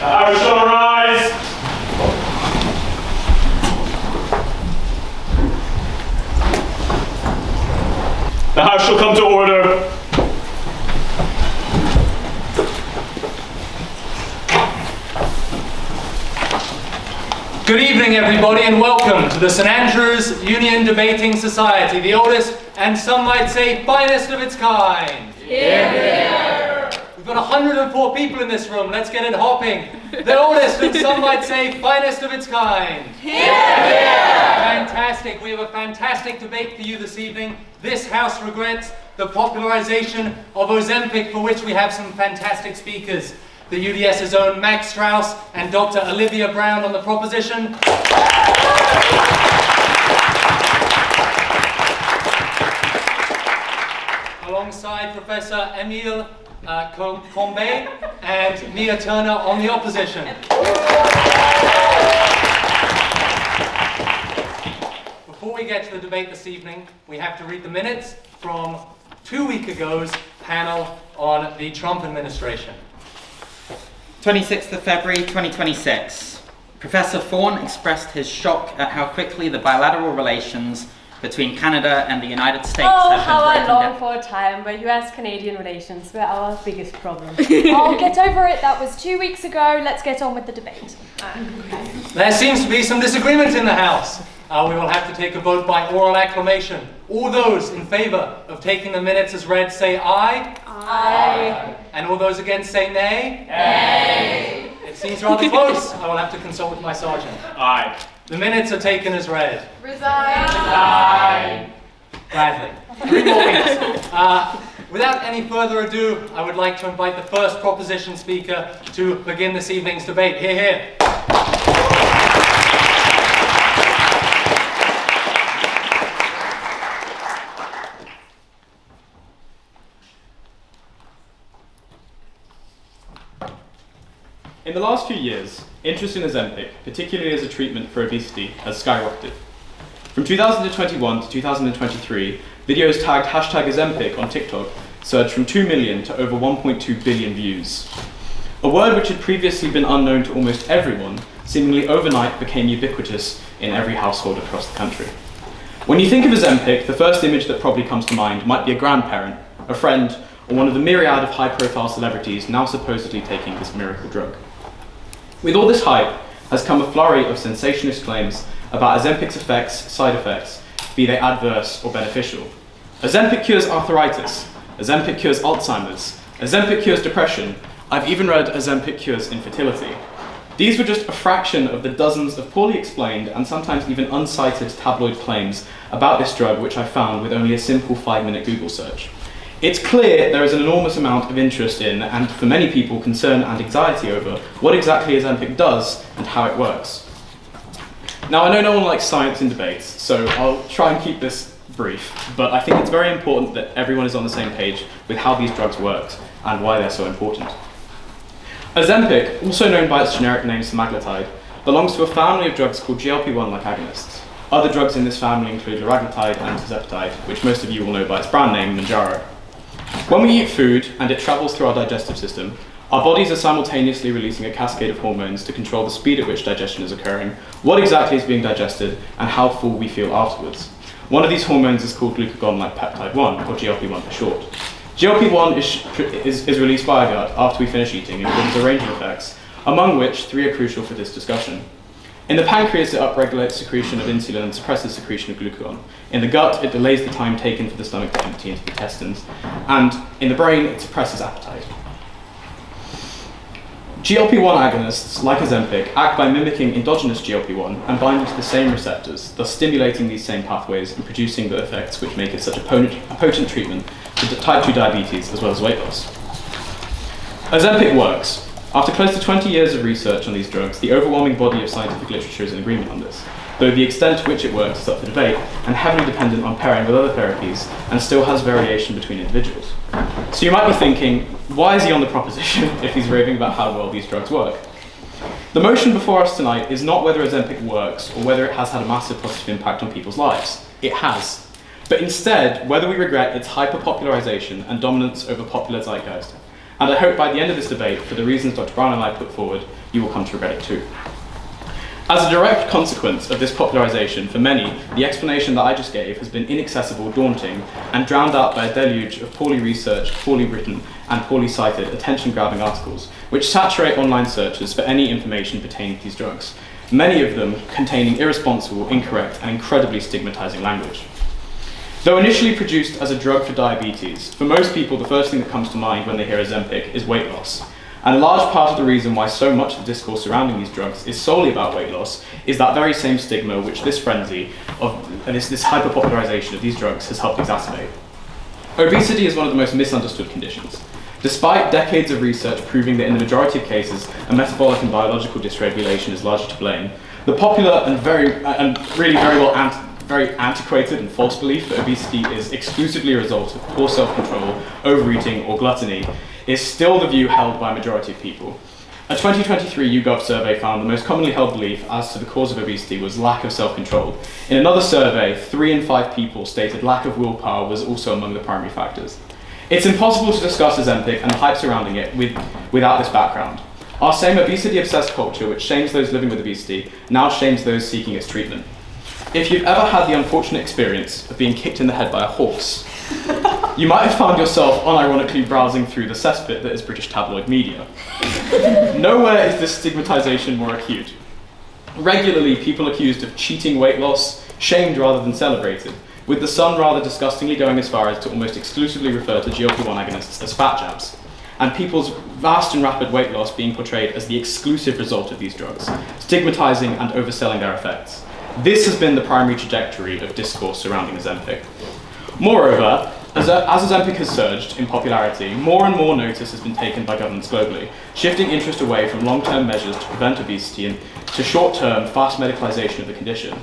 House shall rise. The House shall come to order. Good evening, everybody, and welcome to the St Andrews Union Debating Society, the oldest and some might say finest of its kind. Hear, hear. We've got 104 people in this room. Let's get it hopping. The oldest and some might say finest of its kind. Hear, hear. Fantastic. We have a fantastic debate for you this evening. This House regrets the popularization of Ozempic, for which we have some fantastic speakers. The UDS's own Max Strauss and Dr. Olivia Brown on the proposition. Alongside Professor Emilie Combet and Miya Turner on the opposition. Before we get to the debate this evening, we have to read the minutes from 2 weeks ago's panel on the Trump administration. 26th of February 2026. Professor Thorne expressed his shock at how quickly the bilateral relations between Canada and the United States Oh, have how I been long broken for a time where US-Canadian relations were our biggest problem. I'll get over it. That was 2 weeks ago. Let's get on with the debate. There seems to be some disagreement in the House. We will have to take a vote by oral acclamation. All those in favour of taking the minutes as read say aye. Aye. And all those against say nay. Nay. It seems rather close. I will have to consult with my sergeant. Aye. The minutes are taken as read. Resign. Aye. Gladly. 3 more minutes. Without any further ado, I would like to invite the first proposition speaker to begin this evening's debate. Hear, hear. In the last few years, interest in Ozempic, particularly as a treatment for obesity, has skyrocketed. From 2021 to 2023, videos tagged #Ozempic on TikTok surged from 2 million to over 1.2 billion views. A word which had previously been unknown to almost everyone, seemingly overnight became ubiquitous in every household across the country. When you think of Ozempic, the first image that probably comes to mind might be a grandparent, a friend, or one of the myriad of high-profile celebrities now supposedly taking this miracle drug. With all this hype has come a flurry of sensationalist claims about Ozempic's effects, side effects, be they adverse or beneficial. Ozempic cures arthritis, Ozempic cures Alzheimer's, Ozempic cures depression, I've even read Ozempic cures infertility. These were just a fraction of the dozens of poorly explained and sometimes even uncited tabloid claims about this drug which I found with only a simple 5-minute Google search. It's clear there is an enormous amount of interest in, and for many people, concern and anxiety over, what exactly Ozempic does and how it works. Now, I know no one likes science in debates, so I'll try and keep this brief, but I think it's very important that everyone is on the same page with how these drugs work and why they're so important. Ozempic, also known by its generic name semaglutide, belongs to a family of drugs called GLP-1-like agonists. Other drugs in this family include liraglutide and tirzepatide, which most of you will know by its brand name, Mounjaro. When we eat food and it travels through our digestive system, our bodies are simultaneously releasing a cascade of hormones to control the speed at which digestion is occurring, what exactly is being digested, and how full we feel afterwards. One of these hormones is called glucagon-like peptide 1, or GLP-1 for short. GLP-1 is released by our gut after we finish eating and causes a range of effects, among which 3 are crucial for this discussion. In the pancreas, it upregulates secretion of insulin and suppresses secretion of glucagon. In the gut, it delays the time taken for the stomach to empty into the intestines. And in the brain, it suppresses appetite. GLP-1 agonists, like Ozempic, act by mimicking endogenous GLP-1 and binding to the same receptors, thus stimulating these same pathways and producing the effects which make it such a potent treatment for type 2 diabetes as well as weight loss. Ozempic works. After close to 20 years of research on these drugs, the overwhelming body of scientific literature is in agreement on this, though the extent to which it works is up for debate and heavily dependent on pairing with other therapies and still has variation between individuals. So you might be thinking, why is he on the proposition if he's raving about how well these drugs work? The motion before us tonight is not whether Ozempic works or whether it has had a massive positive impact on people's lives. It has. But instead, whether we regret its hyper-popularization and dominance over popular zeitgeist, And I hope by the end of this debate, for the reasons Dr. Brown and I put forward, you will come to regret it too. As a direct consequence of this popularization, for many, the explanation that I just gave has been inaccessible, daunting, and drowned out by a deluge of poorly researched, poorly written, and poorly cited attention-grabbing articles, which saturate online searches for any information pertaining to these drugs, many of them containing irresponsible, incorrect, and incredibly stigmatizing language. Though initially produced as a drug for diabetes, for most people the first thing that comes to mind when they hear Ozempic is weight loss. And a large part of the reason why so much of the discourse surrounding these drugs is solely about weight loss is that very same stigma which this frenzy of this hyperpopularization of these drugs has helped exacerbate. Obesity is one of the most misunderstood conditions. Despite decades of research proving that in the majority of cases, a metabolic and biological dysregulation is largely to blame, the popular and very antiquated and false belief that obesity is exclusively a result of poor self-control, overeating, or gluttony is still the view held by a majority of people. A 2023 YouGov survey found the most commonly held belief as to the cause of obesity was lack of self-control. In another survey, 3 in 5 people stated lack of willpower was also among the primary factors. It's impossible to discuss Ozempic and the hype surrounding it without this background. Our same obesity-obsessed culture, which shames those living with obesity, now shames those seeking its treatment. If you've ever had the unfortunate experience of being kicked in the head by a horse, you might have found yourself unironically browsing through the cesspit that is British tabloid media. Nowhere is this stigmatization more acute. Regularly, people accused of cheating weight loss, shamed rather than celebrated, with the Sun rather disgustingly going as far as to almost exclusively refer to GLP-1 agonists as fat jabs, and people's vast and rapid weight loss being portrayed as the exclusive result of these drugs, stigmatizing and overselling their effects. This has been the primary trajectory of discourse surrounding Ozempic. Moreover, as Ozempic has surged in popularity, more and more notice has been taken by governments globally, shifting interest away from long-term measures to prevent obesity and to short-term, fast medicalization of the condition.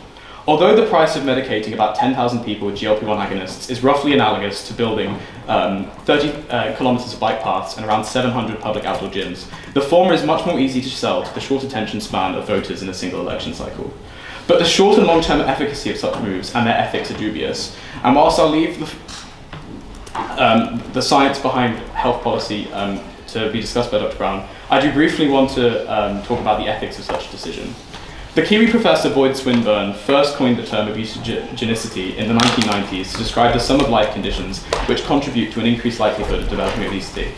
Although the price of medicating about 10,000 people with GLP-1 agonists is roughly analogous to building 30 kilometers of bike paths and around 700 public outdoor gyms, the former is much more easy to sell to the short attention span of voters in a single election cycle. But the short and long-term efficacy of such moves and their ethics are dubious. And whilst I'll leave the science behind health policy to be discussed by Dr. Brown, I do briefly want to talk about the ethics of such a decision. The Kiwi professor Boyd Swinburne first coined the term obesogenicity in the 1990s to describe the sum of life conditions which contribute to an increased likelihood of developing obesity.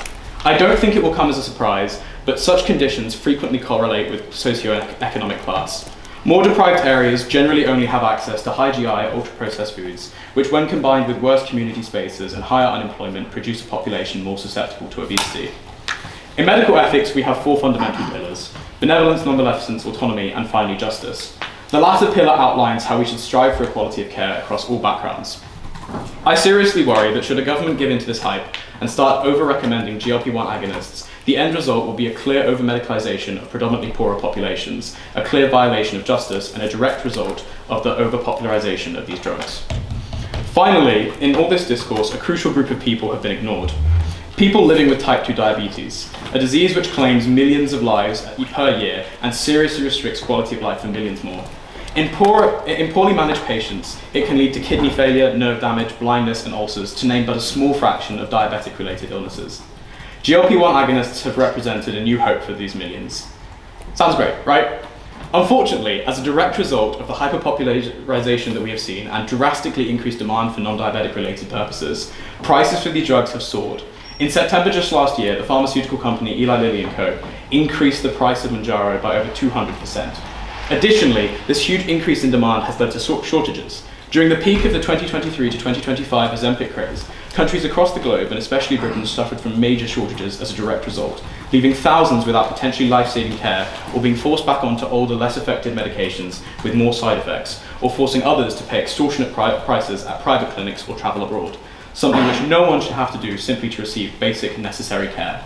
I don't think it will come as a surprise, but such conditions frequently correlate with socioeconomic class. More deprived areas generally only have access to high GI, ultra-processed foods, which when combined with worse community spaces and higher unemployment produce a population more susceptible to obesity. In medical ethics, we have 4 fundamental pillars: benevolence, non-maleficence, autonomy, and finally justice. The latter pillar outlines how we should strive for equality of care across all backgrounds. I seriously worry that should a government give in to this hype and start over-recommending GLP-1 agonists, the end result will be a clear over-medicalization of predominantly poorer populations, a clear violation of justice, and a direct result of the over-popularization of these drugs. Finally, in all this discourse, a crucial group of people have been ignored. People living with type 2 diabetes, a disease which claims millions of lives per year and seriously restricts quality of life for millions more. In poorly managed patients, it can lead to kidney failure, nerve damage, blindness, and ulcers, to name but a small fraction of diabetic-related illnesses. GLP-1 agonists have represented a new hope for these millions. Sounds great, right? Unfortunately, as a direct result of the hyperpopularization that we have seen and drastically increased demand for non-diabetic related purposes, prices for these drugs have soared. In September just last year, the pharmaceutical company Eli Lilly & Co. increased the price of Mounjaro by over 200%. Additionally, this huge increase in demand has led to shortages. During the peak of the 2023 to 2025 Ozempic craze, countries across the globe, and especially Britain, suffered from major shortages as a direct result, leaving thousands without potentially life-saving care or being forced back onto older, less effective medications with more side effects, or forcing others to pay extortionate prices at private clinics or travel abroad, something which no one should have to do simply to receive basic necessary care.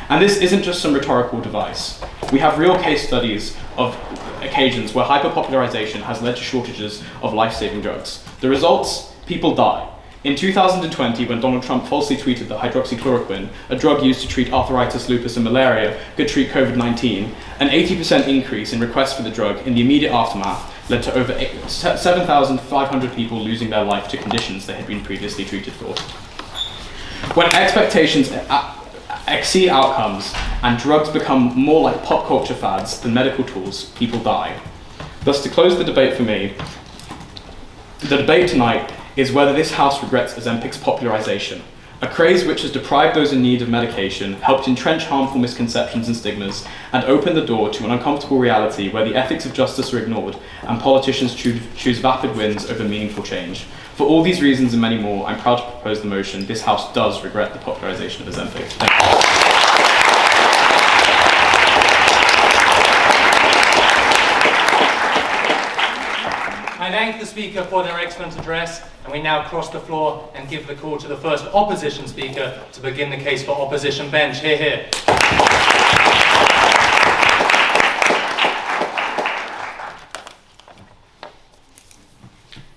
And this isn't just some rhetorical device. We have real case studies of occasions where hyperpopularization has led to shortages of life-saving drugs. The results? People die. In 2020, when Donald Trump falsely tweeted that hydroxychloroquine, a drug used to treat arthritis, lupus, and malaria, could treat COVID-19, an 80% increase in requests for the drug in the immediate aftermath led to over 7,500 people losing their life to conditions they had been previously treated for. When expectations exceed outcomes and drugs become more like pop culture fads than medical tools, people die. Thus, to close the debate for me, the debate tonight is whether this House regrets Ozempic's popularisation, a craze which has deprived those in need of medication, helped entrench harmful misconceptions and stigmas, and opened the door to an uncomfortable reality where the ethics of justice are ignored and politicians choose vapid wins over meaningful change. For all these reasons and many more, I'm proud to propose the motion, this House does regret the popularisation of Ozempic. Thank you. I thank the speaker for their excellent address, and we now cross the floor and give the call to the first opposition speaker to begin the case for opposition bench. Hear, hear.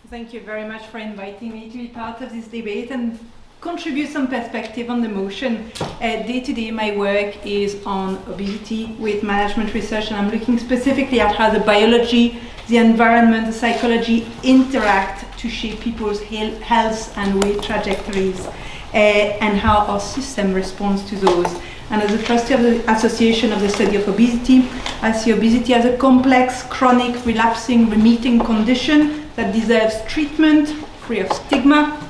Thank you very much for inviting me to be part of this debate and contribute some perspective on the motion. Day to day, my work is on obesity, weight management research, and I'm looking specifically at how the biology, the environment, the psychology interact to shape people's health and weight trajectories, and how our system responds to those. And as a trustee of the Association of the Study of Obesity, I see obesity as a complex, chronic, relapsing, remitting condition that deserves treatment, free of stigma,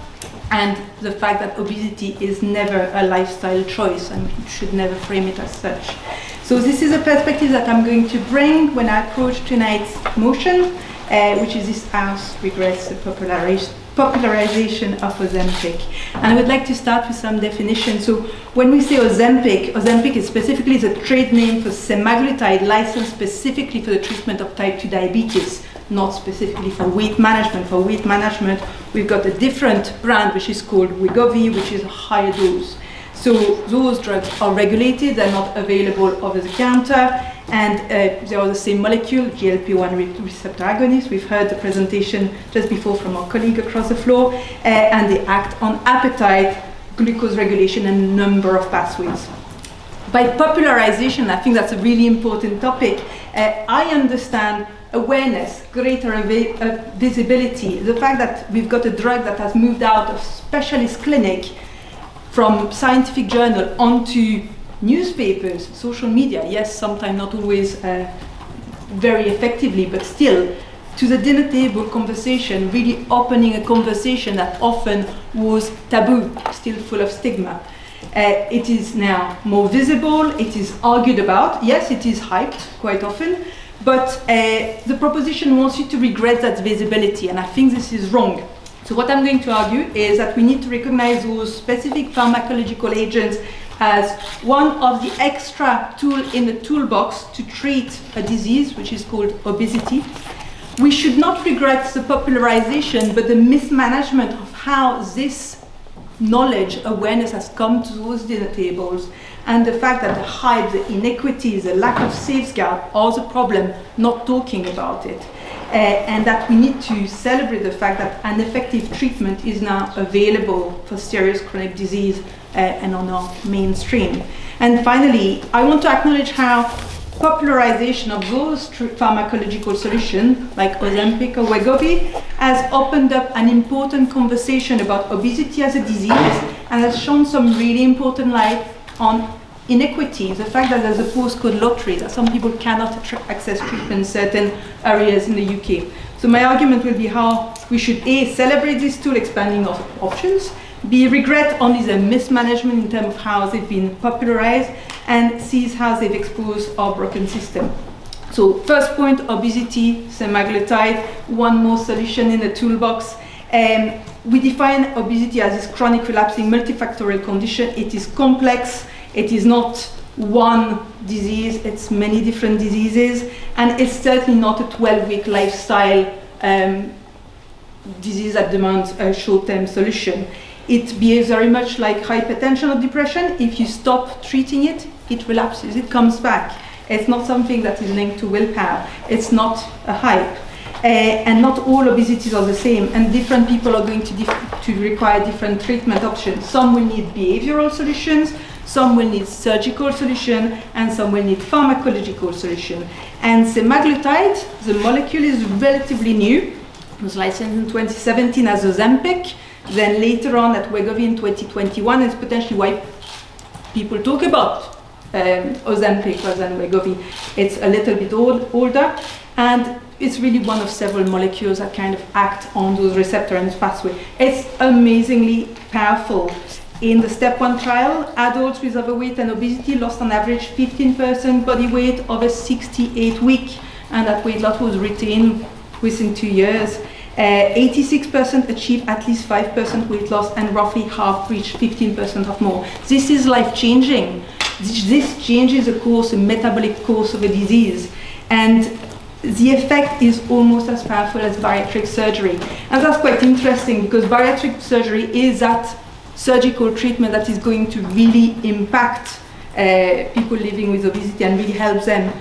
and the fact that obesity is never a lifestyle choice and we should never frame it as such. So this is a perspective that I'm going to bring when I approach tonight's motion, which is this House regrets the popularization of Ozempic. And I would like to start with some definitions. So when we say Ozempic, Ozempic is specifically the trade name for semaglutide licensed specifically for the treatment of type 2 diabetes, not specifically for weight management. For weight management, we've got a different brand which is called Wegovy, which is a higher dose. So those drugs are regulated, they're not available over the counter, and they are the same molecule, GLP-1 receptor agonist. We've heard the presentation just before from our colleague across the floor, and they act on appetite, glucose regulation, and a number of pathways. By popularization, I think that's a really important topic. I understand awareness, greater visibility, the fact that we've got a drug that has moved out of specialist clinic from scientific journal onto newspapers, social media, yes, sometimes not always very effectively, but still, to the dinner table conversation, really opening a conversation that often was taboo, still full of stigma. It is now more visible, it is argued about, yes, it is hyped quite often, but the proposition wants you to regret that visibility, and I think this is wrong. So what I'm going to argue is that we need to recognize those specific pharmacological agents as one of the extra tools in the toolbox to treat a disease which is called obesity. We should not regret the popularization, but the mismanagement of how this knowledge, awareness has come to those dinner tables, and the fact that the hype, the inequities, the lack of safeguard are the problem, not talking about it. And that we need to celebrate the fact that an effective treatment is now available for serious chronic disease and on our mainstream. And finally, I want to acknowledge how popularization of those pharmacological solutions, like Ozempic or Wegovy, has opened up an important conversation about obesity as a disease and has shown some really important light on inequity, the fact that there's a postcode lottery, that some people cannot access treatment in certain areas in the UK. So my argument will be how we should A, celebrate this tool, expanding of options, B, regret only the mismanagement in terms of how they've been popularized, and C, how they've exposed our broken system. So first point, obesity, semaglutide, one more solution in the toolbox. We define obesity as this chronic relapsing multifactorial condition. It is complex. It is not one disease, it's many different diseases, and it's certainly not a 12-week lifestyle disease that demands a short-term solution. It behaves very much like hypertension or depression. If you stop treating it, it relapses, it comes back. It's not something that is linked to willpower. It's not a hype. And not all obesities are the same, and different people are going to require different treatment options. Some will need behavioral solutions, some will need surgical solution, and some will need pharmacological solution. And semaglutide, the molecule is relatively new. It was licensed in 2017 as Ozempic, then later on at Wegovy in 2021. It's potentially why people talk about Ozempic rather than Wegovy. It's a little bit older, and it's really one of several molecules that kind of act on those receptor and pathway. It's amazingly powerful. In the step 1 trial, adults with overweight and obesity lost on average 15% body weight over 68 weeks, and that weight loss was retained within 2 years. 86% achieved at least 5% weight loss, and roughly half reached 15% or more. This is life-changing. This changes the course, the metabolic course of a disease. And the effect is almost as powerful as bariatric surgery. And that's quite interesting, because bariatric surgery is that surgical treatment that is going to really impact people living with obesity and really help them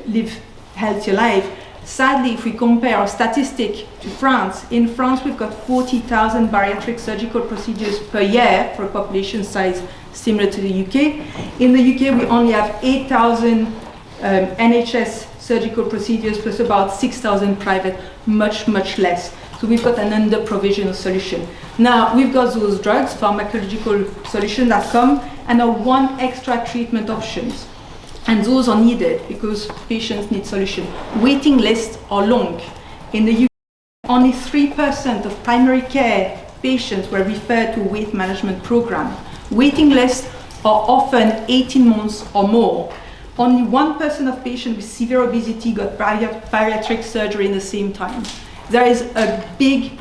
live healthier life. Sadly, if we compare our statistic to France, in France we've got 40,000 bariatric surgical procedures per year for a population size similar to the UK. In the UK we only have 8,000 NHS surgical procedures plus about 6,000 private, much less. So we've got an under-provisional solution. Now, we've got those drugs, pharmacological solutions that come, and are one extra treatment options. And those are needed because patients need solution. Waiting lists are long. In the UK, only 3% of primary care patients were referred to a weight management program. Waiting lists are often 18 months or more. Only 1% of patients with severe obesity got bariatric surgery in the same time. There is a big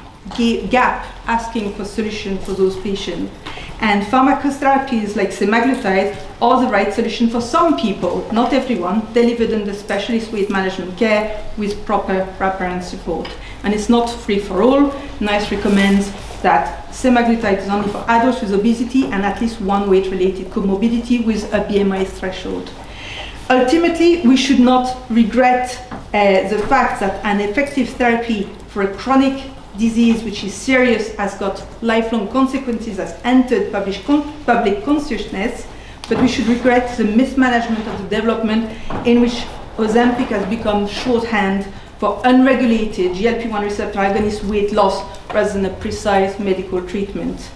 gap asking for solution for those patients. And pharmacotherapies like semaglutide are the right solution for some people, not everyone, delivered under specialist weight management care with proper wraparound support. And it's not free for all. NICE recommends that semaglutide is only for adults with obesity and at least one weight-related comorbidity with a BMI threshold. Ultimately, we should not regret the fact that an effective therapy for a chronic disease which is serious, has got lifelong consequences, has entered public consciousness, but we should regret the mismanagement of the development in which Ozempic has become shorthand for unregulated GLP-1 receptor agonist weight loss rather than a precise medical treatment.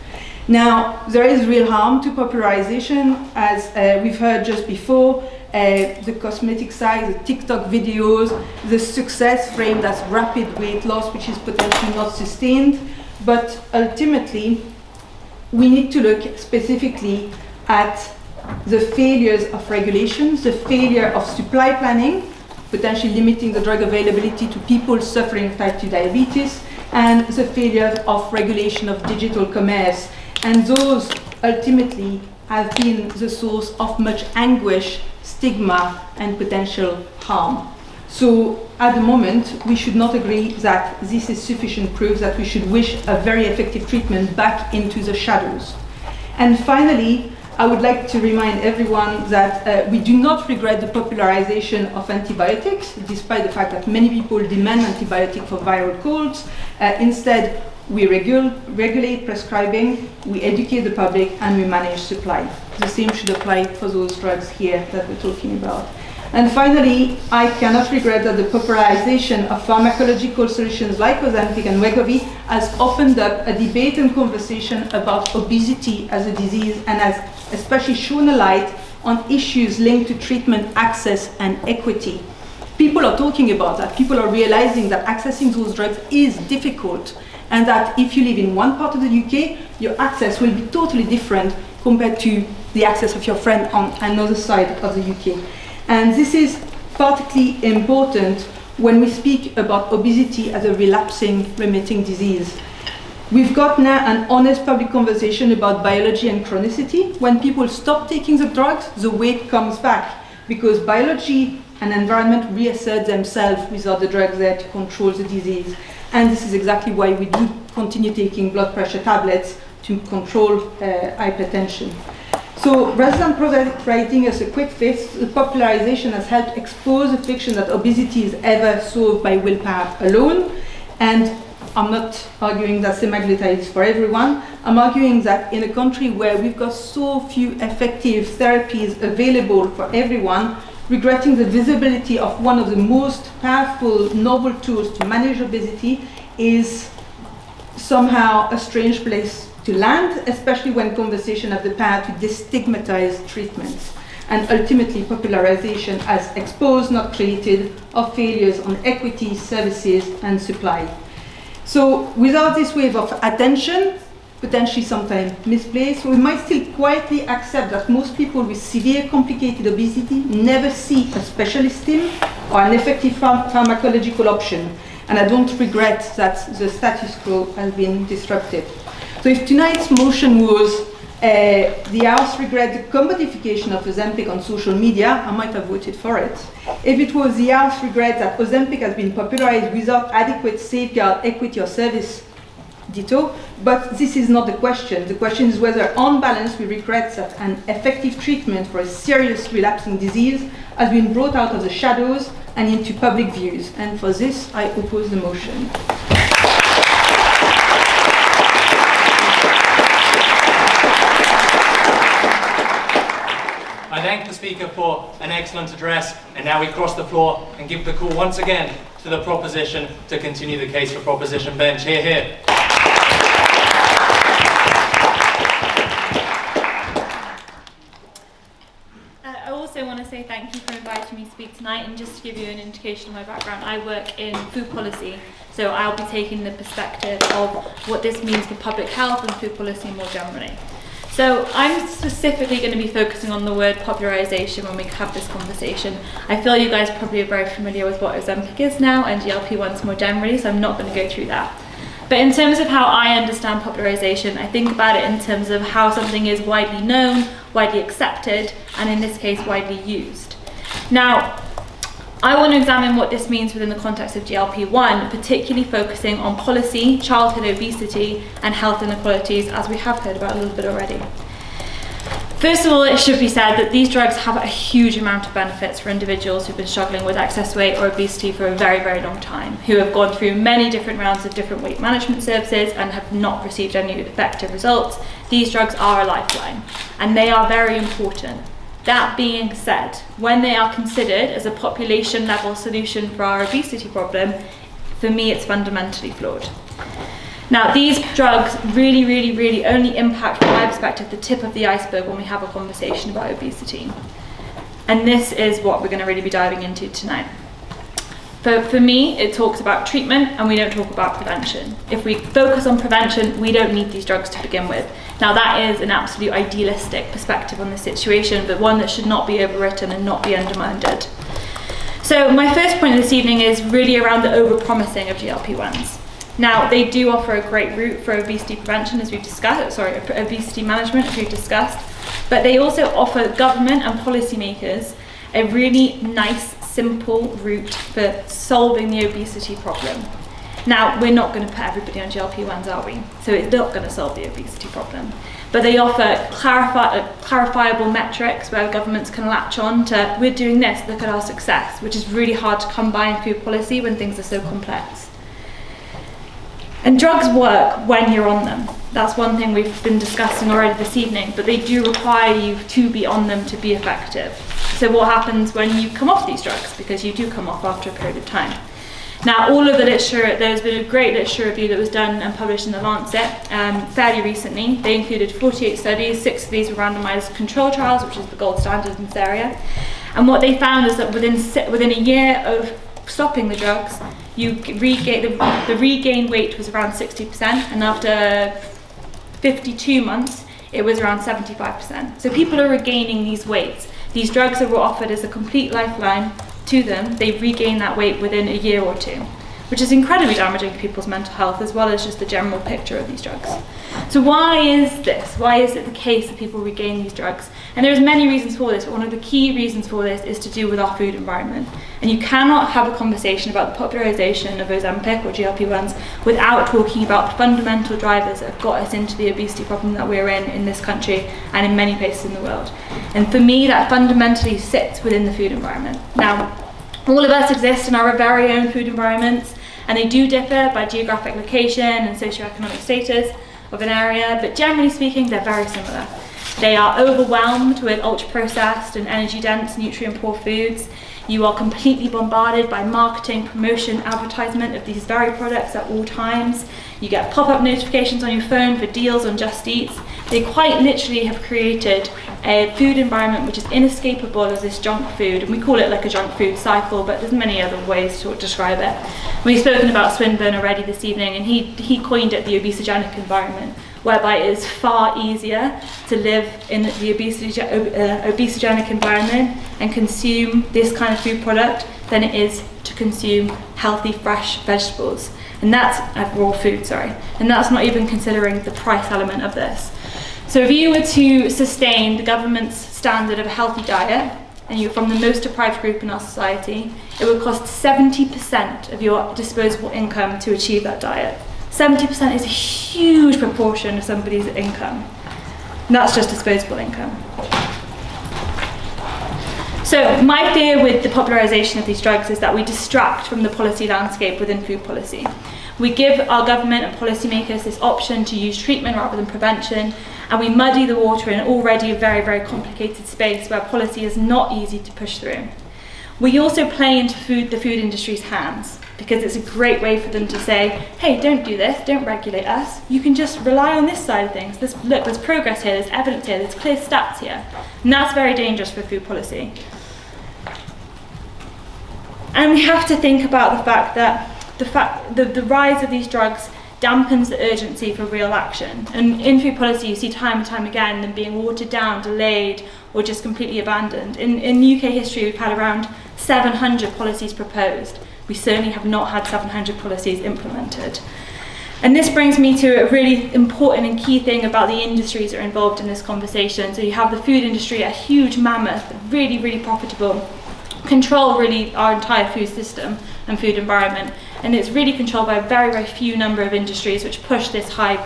Now, there is real harm to popularization, as we've heard just before. The cosmetic side, the TikTok videos, the success framed as rapid weight loss, which is potentially not sustained. But ultimately, we need to look specifically at the failures of regulations, the failure of supply planning, potentially limiting the drug availability to people suffering type 2 diabetes, and the failure of regulation of digital commerce. And those ultimately have been the source of much anguish, stigma, and potential harm. So at the moment, we should not agree that this is sufficient proof that we should wish a very effective treatment back into the shadows. And finally, I would like to remind everyone that we do not regret the popularization of antibiotics, despite the fact that many people demand antibiotics for viral colds. Instead, we regulate prescribing, we educate the public, and we manage supply. The same should apply for those drugs here that we're talking about. And finally, I cannot regret that the popularization of pharmacological solutions like Ozempic and Wegovy has opened up a debate and conversation about obesity as a disease, and has especially shone a light on issues linked to treatment access and equity. People are talking about that. People are realizing that accessing those drugs is difficult, and that if you live in one part of the UK, your access will be totally different compared to the access of your friend on another side of the UK. And this is particularly important when we speak about obesity as a relapsing, remitting disease. We've got now an honest public conversation about biology and chronicity. When people stop taking the drugs, the weight comes back, because biology and environment reassert themselves without the drugs there to control the disease. And this is exactly why we do continue taking blood pressure tablets to control hypertension. So rather than providing us a quick fix, the popularization has helped expose the fiction that obesity is ever solved by willpower alone. And I'm not arguing that semaglutide is for everyone. I'm arguing that in a country where we've got so few effective therapies available for everyone, regretting the visibility of one of the most powerful novel tools to manage obesity is somehow a strange place to land, especially when conversations have the power to destigmatize treatments, and ultimately popularization as exposed, not created, of failures on equity, services, and supply. So without this wave of attention, potentially sometimes misplaced, we might still quietly accept that most people with severe complicated obesity never see a specialist team or an effective pharmacological option. And I don't regret that the status quo has been disrupted. So if tonight's motion was the House regrets the commodification of Ozempic on social media, I might have voted for it. If it was the House regrets that Ozempic has been popularized without adequate safeguard, equity or service, ditto. But this is not the question. The question is whether on balance we regret that an effective treatment for a serious relapsing disease has been brought out of the shadows and into public views. And for this, I oppose the motion. I thank the speaker for an excellent address, and now we cross the floor and give the call once again to the proposition to continue the case for proposition bench. Hear, hear. I also want to say thank you for inviting me to speak tonight, and just to give you an indication of my background, I work in food policy, so I'll be taking the perspective of what this means for public health and food policy more generally. So I'm specifically going to be focusing on the word popularization when we have this conversation. I feel you guys probably are very familiar with what Ozempic is now and GLP-1s more generally, so I'm not going to go through that. But in terms of how I understand popularization, I think about it in terms of how something is widely known, widely accepted, and in this case, widely used. Now, I want to examine what this means within the context of GLP-1, particularly focusing on policy, childhood obesity, and health inequalities, as we have heard about a little bit already. First of all, it should be said that these drugs have a huge amount of benefits for individuals who've been struggling with excess weight or obesity for a very, very long time, who have gone through many different rounds of different weight management services and have not received any effective results. These drugs are a lifeline, and they are very important. That being said, when they are considered as a population level solution for our obesity problem, for me it's fundamentally flawed. Now, these drugs really only impact, from my perspective, the tip of the iceberg when we have a conversation about obesity. And this is what we're going to really be diving into tonight. For me, it talks about treatment and we don't talk about prevention. If we focus on prevention, we don't need these drugs to begin with. Now, that is an absolute idealistic perspective on the situation, but one that should not be overwritten and not be undermined. So my first point this evening is really around the overpromising of GLP-1s. Now, they do offer a great route for obesity prevention, as we've discussed, obesity management, as we've discussed, but they also offer government and policymakers a really nice, simple route for solving the obesity problem. Now, we're not going to put everybody on GLP-1s, are we? So it's not going to solve the obesity problem. But they offer clarifiable metrics where governments can latch on to, we're doing this, look at our success, which is really hard to come by in food policy when things are so complex. And drugs work when you're on them. That's one thing we've been discussing already this evening, but they do require you to be on them to be effective. So what happens when you come off these drugs? Because you do come off after a period of time. Now, all of the literature, there's been a great literature review that was done and published in The Lancet fairly recently. They included 48 studies, 6 of these were randomized control trials, which is the gold standard in this area. And what they found is that within a year of stopping the drugs, you regain, the regained weight was around 60%, and after 52 months, it was around 75%. So people are regaining these weights. These drugs that were offered as a complete lifeline to them, they regain that weight within a year or two, which is incredibly damaging to people's mental health as well as just the general picture of these drugs. So why is this? Why is it the case that people regain these drugs? And there's many reasons for this, but one of the key reasons for this is to do with our food environment. And you cannot have a conversation about the popularization of Ozempic or GLP-1s without talking about the fundamental drivers that have got us into the obesity problem that we're in this country and in many places in the world. And for me, that fundamentally sits within the food environment. Now, all of us exist in our very own food environments, and they do differ by geographic location and socioeconomic status of an area, but generally speaking, they're very similar. They are overwhelmed with ultra-processed and energy-dense, nutrient-poor foods. You are completely bombarded by marketing, promotion, advertisement of these very products at all times. You get pop-up notifications on your phone for deals on Just Eats. They quite literally have created a food environment which is inescapable of this junk food, and we call it like a junk food cycle, but there's many other ways to describe it. We've spoken about Swinburne already this evening, and he coined it the obesogenic environment, whereby it is far easier to live in the obesogenic environment and consume this kind of food product than it is to consume healthy, fresh vegetables. And that's raw food, and that's not even considering the price element of this. So if you were to sustain the government's standard of a healthy diet, and you're from the most deprived group in our society, it would cost 70% of your disposable income to achieve that diet. 70% is a huge proportion of somebody's income. And that's just disposable income. So my fear with the popularisation of these drugs is that we distract from the policy landscape within food policy. We give our government and policymakers this option to use treatment rather than prevention, and we muddy the water in already a very, very complicated space where policy is not easy to push through. We also play into the food industry's hands, because it's a great way for them to say, hey, don't do this, don't regulate us. You can just rely on this side of things. Look, there's progress here, there's evidence here, there's clear stats here. And that's very dangerous for food policy. And we have to think about the fact that the rise of these drugs dampens the urgency for real action. And in food policy, you see time and time again them being watered down, delayed, or just completely abandoned. In UK history, we've had around 700 policies proposed. We certainly have not had 700 policies implemented. And this brings me to a really important and key thing about the industries that are involved in this conversation. So you have the food industry, a huge mammoth, really, really profitable, control really our entire food system and food environment. And it's really controlled by a very, very few number of industries which push this high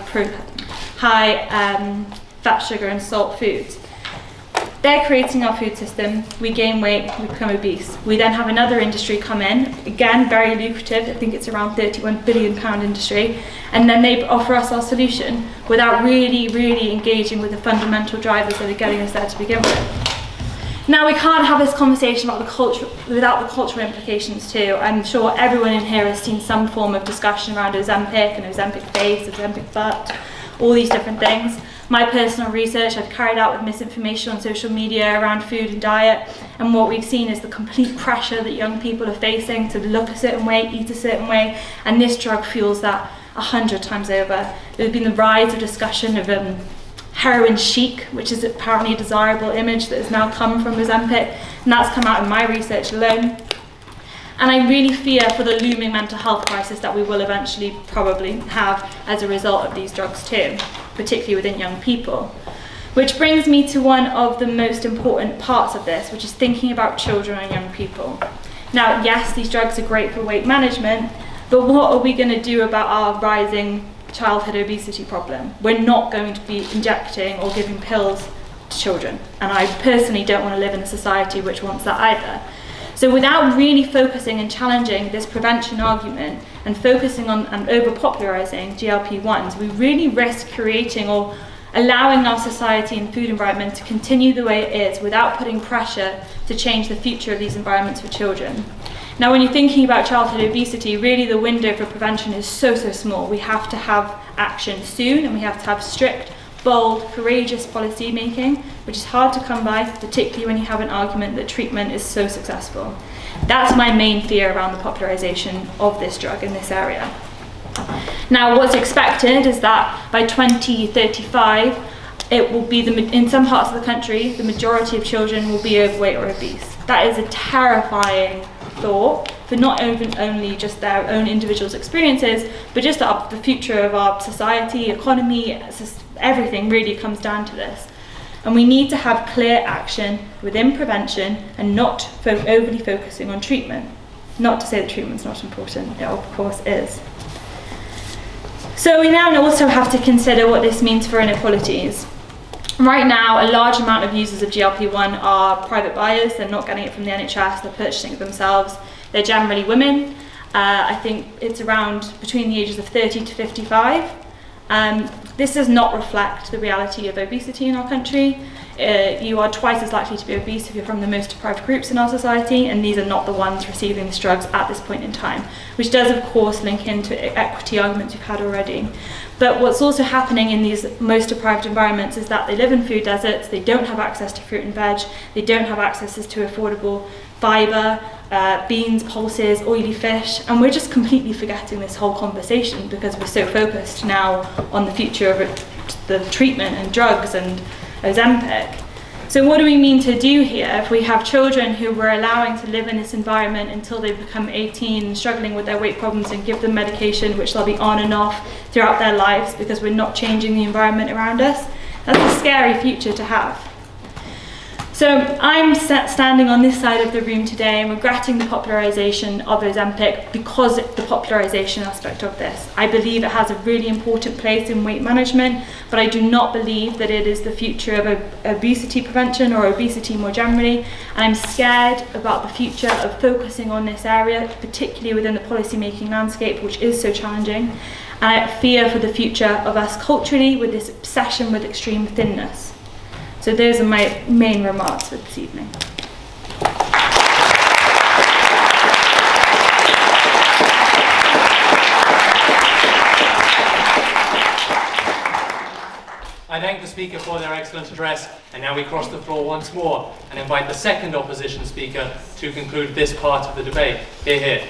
fat, sugar and salt foods. They're creating our food system, we gain weight, we become obese. We then have another industry come in, again very lucrative, I think it's around £31 billion industry, and then they offer us our solution without really, really engaging with the fundamental drivers that are getting us there to begin with. Now we can't have this conversation about the culture without the cultural implications too. I'm sure everyone in here has seen some form of discussion around Ozempic and Ozempic face, Ozempic butt, all these different things. My personal research I've carried out with misinformation on social media around food and diet, and what we've seen is the complete pressure that young people are facing to look a certain way, eat a certain way, and this drug fuels that 100 times over. There's been the rise of discussion of heroin chic, which is apparently a desirable image that has now come from Ozempic, and that's come out in my research alone. And I really fear for the looming mental health crisis that we will eventually probably have as a result of these drugs too, particularly within young people. Which brings me to one of the most important parts of this, which is thinking about children and young people. Now, yes, these drugs are great for weight management, but what are we going to do about our rising childhood obesity problem? We're not going to be injecting or giving pills to children, and I personally don't want to live in a society which wants that either. So without really focusing and challenging this prevention argument and focusing on and over-popularising GLP-1s, we really risk creating or allowing our society and food environment to continue the way it is without putting pressure to change the future of these environments for children. Now, when you're thinking about childhood obesity, really the window for prevention is so small. We have to have action soon, and we have to have strict, bold, courageous policy making, which is hard to come by, particularly when you have an argument that treatment is so successful. That's my main fear around the popularisation of this drug in this area. Now, what's expected is that by 2035, it will be, in some parts of the country, the majority of children will be overweight or obese. That is a terrifying thought for not only just their own individuals' experiences, but just the future of our society, economy, everything really comes down to this. And we need to have clear action within prevention and not overly focusing on treatment. Not to say that treatment's not important, it of course is. So we now also have to consider what this means for inequalities. Right now, a large amount of users of GLP-1 are private buyers. They're not getting it from the NHS, they're purchasing it themselves. They're generally women. I think it's around between the ages of 30 to 55. This does not reflect the reality of obesity in our country. You are twice as likely to be obese if you're from the most deprived groups in our society, and these are not the ones receiving these drugs at this point in time, which does of course link into equity arguments we've had already. But what's also happening in these most deprived environments is that they live in food deserts, they don't have access to fruit and veg, they don't have access to affordable fibre, beans, pulses, oily fish, and we're just completely forgetting this whole conversation because we're so focused now on the future of the treatment and drugs and Ozempic. So what do we mean to do here if we have children who we're allowing to live in this environment until they become 18, struggling with their weight problems, and give them medication which they'll be on and off throughout their lives because we're not changing the environment around us? That's a scary future to have. So I'm standing on this side of the room today and regretting the popularisation of Ozempic because the popularisation aspect of this. I believe it has a really important place in weight management, but I do not believe that it is the future of obesity prevention or obesity more generally. And I'm scared about the future of focusing on this area, particularly within the policy-making landscape, which is so challenging. And I fear for the future of us culturally with this obsession with extreme thinness. So those are my main remarks for this evening. I thank the speaker for their excellent address, and now we cross the floor once more and invite the second opposition speaker to conclude this part of the debate. Hear, hear.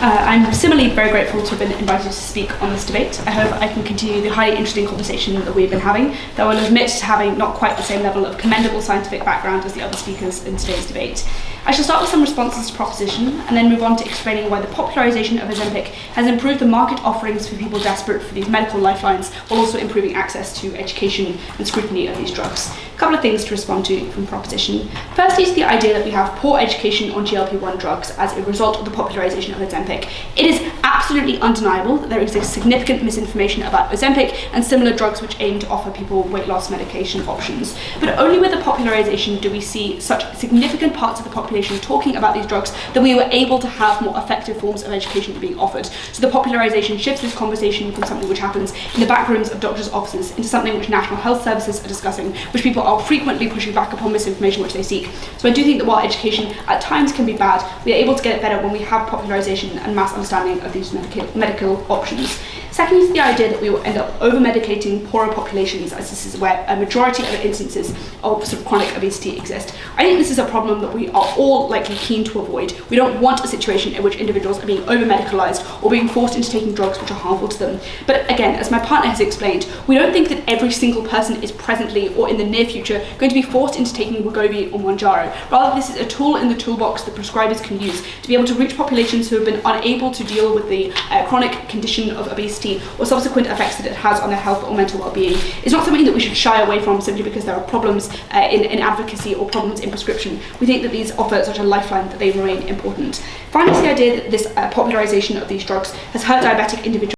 I'm similarly very grateful to have been invited to speak on this debate. I hope I can continue the highly interesting conversation that we've been having, though I'll admit to having not quite the same level of commendable scientific background as the other speakers in today's debate. I shall start with some responses to proposition and then move on to explaining why the popularisation of Ozempic has improved the market offerings for people desperate for these medical lifelines, while also improving access to education and scrutiny of these drugs. A couple of things to respond to from proposition. Firstly, is the idea that we have poor education on GLP-1 drugs as a result of the popularisation of Ozempic. It is absolutely undeniable that there exists significant misinformation about Ozempic and similar drugs which aim to offer people weight loss medication options. But only with the popularisation do we see such significant parts of the population talking about these drugs that we were able to have more effective forms of education being offered. So the popularisation shifts this conversation from something which happens in the back rooms of doctors' offices into something which National Health Services are discussing, which people are frequently pushing back upon misinformation which they seek. So I do think that while education at times can be bad, we are able to get it better when we have popularisation and mass understanding of these medical options. Second is the idea that we will end up over-medicating poorer populations, as this is where a majority of instances of sort of chronic obesity exist. I think this is a problem that we are all likely keen to avoid. We don't want a situation in which individuals are being over-medicalised or being forced into taking drugs which are harmful to them. But again, as my partner has explained, we don't think that every single person is presently or in the near future going to be forced into taking Wegovy or Mounjaro. Rather, this is a tool in the toolbox that prescribers can use to be able to reach populations who have been unable to deal with the chronic condition of obesity or subsequent effects that it has on their health or mental well-being. It's not something that we should shy away from simply because there are problems in advocacy or problems in prescription. We think that these offer such a lifeline that they remain important. Finally, the idea that this popularisation of these drugs has hurt diabetic individuals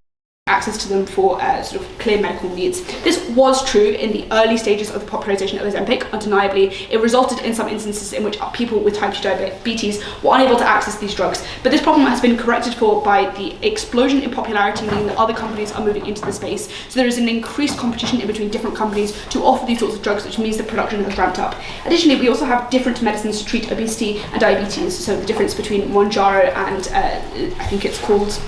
access to them for sort of clear medical needs. This was true in the early stages of the popularisation of Ozempic. Undeniably, it resulted in some instances in which people with type 2 diabetes were unable to access these drugs. But this problem has been corrected for by the explosion in popularity, meaning that other companies are moving into the space. So there is an increased competition in between different companies to offer these sorts of drugs, which means the production has ramped up. Additionally, we also have different medicines to treat obesity and diabetes. So the difference between Mounjaro and I think it's called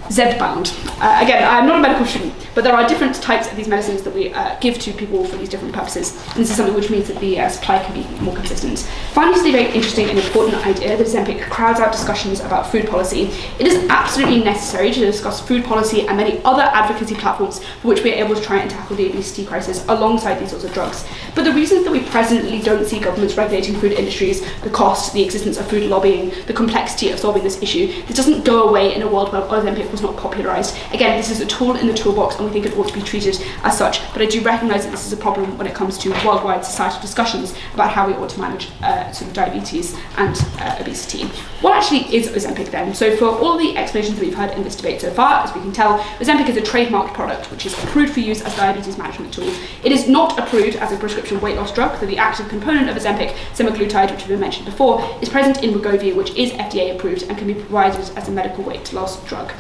Zepbound. Again, I'm not a medical student, but there are different types of these medicines that we give to people for these different purposes, and this is something which means that the supply can be more consistent. Finally, it's a very interesting and important idea that Ozempic crowds out discussions about food policy. It is absolutely necessary to discuss food policy and many other advocacy platforms for which we are able to try and tackle the obesity crisis alongside these sorts of drugs. But the reasons that we presently don't see governments regulating food industries, the cost, the existence of food lobbying, the complexity of solving this issue, this doesn't go away in a world where Ozempic was not popularised. Again, this is a tool in the toolbox and we think it ought to be treated as such, but I do recognise that this is a problem when it comes to worldwide societal discussions about how we ought to manage sort of diabetes and obesity. What actually is Ozempic then? So for all the explanations that we've heard in this debate so far, as we can tell, Ozempic is a trademarked product which is approved for use as a diabetes management tool. It is not approved as a prescription weight loss drug, though the active component of Ozempic, semaglutide, which has been mentioned before, is present in Wegovy, which is FDA approved and can be provided as a medical weight loss drug.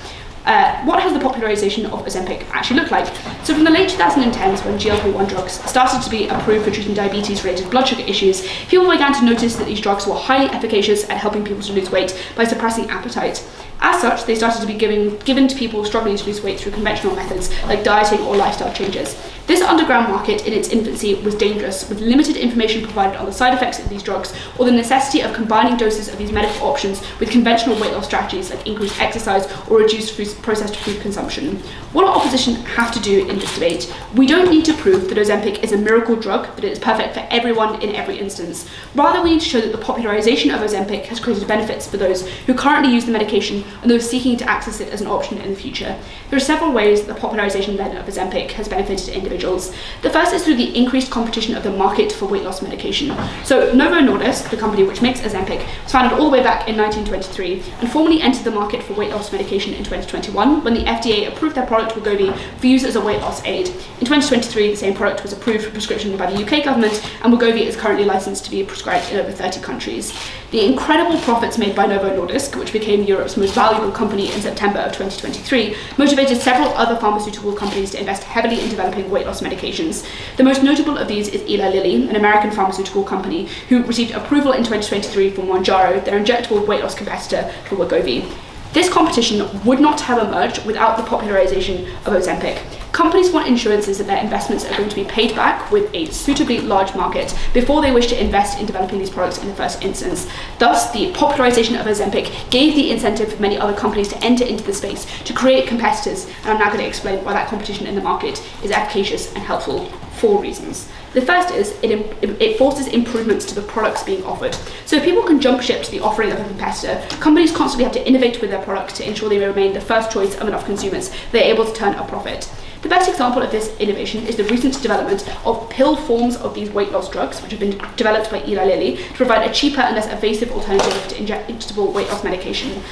What has the popularisation of Ozempic actually looked like? So from the late 2010s, when GLP-1 drugs started to be approved for treating diabetes-related blood sugar issues, people began to notice that these drugs were highly efficacious at helping people to lose weight by suppressing appetite. As such, they started to be given to people struggling to lose weight through conventional methods like dieting or lifestyle changes. This underground market in its infancy was dangerous, with limited information provided on the side effects of these drugs or the necessity of combining doses of these medical options with conventional weight loss strategies like increased exercise or reduced processed food consumption. What our opposition have to do in this debate, we don't need to prove that Ozempic is a miracle drug, that it is perfect for everyone in every instance. Rather, we need to show that the popularisation of Ozempic has created benefits for those who currently use the medication and those seeking to access it as an option in the future. There are several ways that the popularisation then of Ozempic has benefited individuals. The first is through the increased competition of the market for weight loss medication. So Novo Nordisk, the company which makes Ozempic, was founded all the way back in 1923 and formally entered the market for weight loss medication in 2021 when the FDA approved their product Wegovy for use as a weight loss aid. In 2023, the same product was approved for prescription by the UK government, and Wegovy is currently licensed to be prescribed in over 30 countries. The incredible profits made by Novo Nordisk, which became Europe's most valuable company in September of 2023, motivated several other pharmaceutical companies to invest heavily in developing weight loss medications. The most notable of these is Eli Lilly, an American pharmaceutical company who received approval in 2023 for Mounjaro, their injectable weight loss competitor for Wegovy. This competition would not have emerged without the popularisation of Ozempic. Companies want assurances that their investments are going to be paid back with a suitably large market before they wish to invest in developing these products in the first instance. Thus, the popularisation of Ozempic gave the incentive for many other companies to enter into the space to create competitors, and I'm now going to explain why that competition in the market is efficacious and helpful. 4 reasons. The first is it forces improvements to the products being offered. So if people can jump ship to the offering of a competitor, companies constantly have to innovate with their products to ensure they remain the first choice of enough consumers. They're able to turn a profit. The best example of this innovation is the recent development of pill forms of these weight loss drugs, which have been developed by Eli Lilly to provide a cheaper and less evasive alternative to injectable weight loss medication.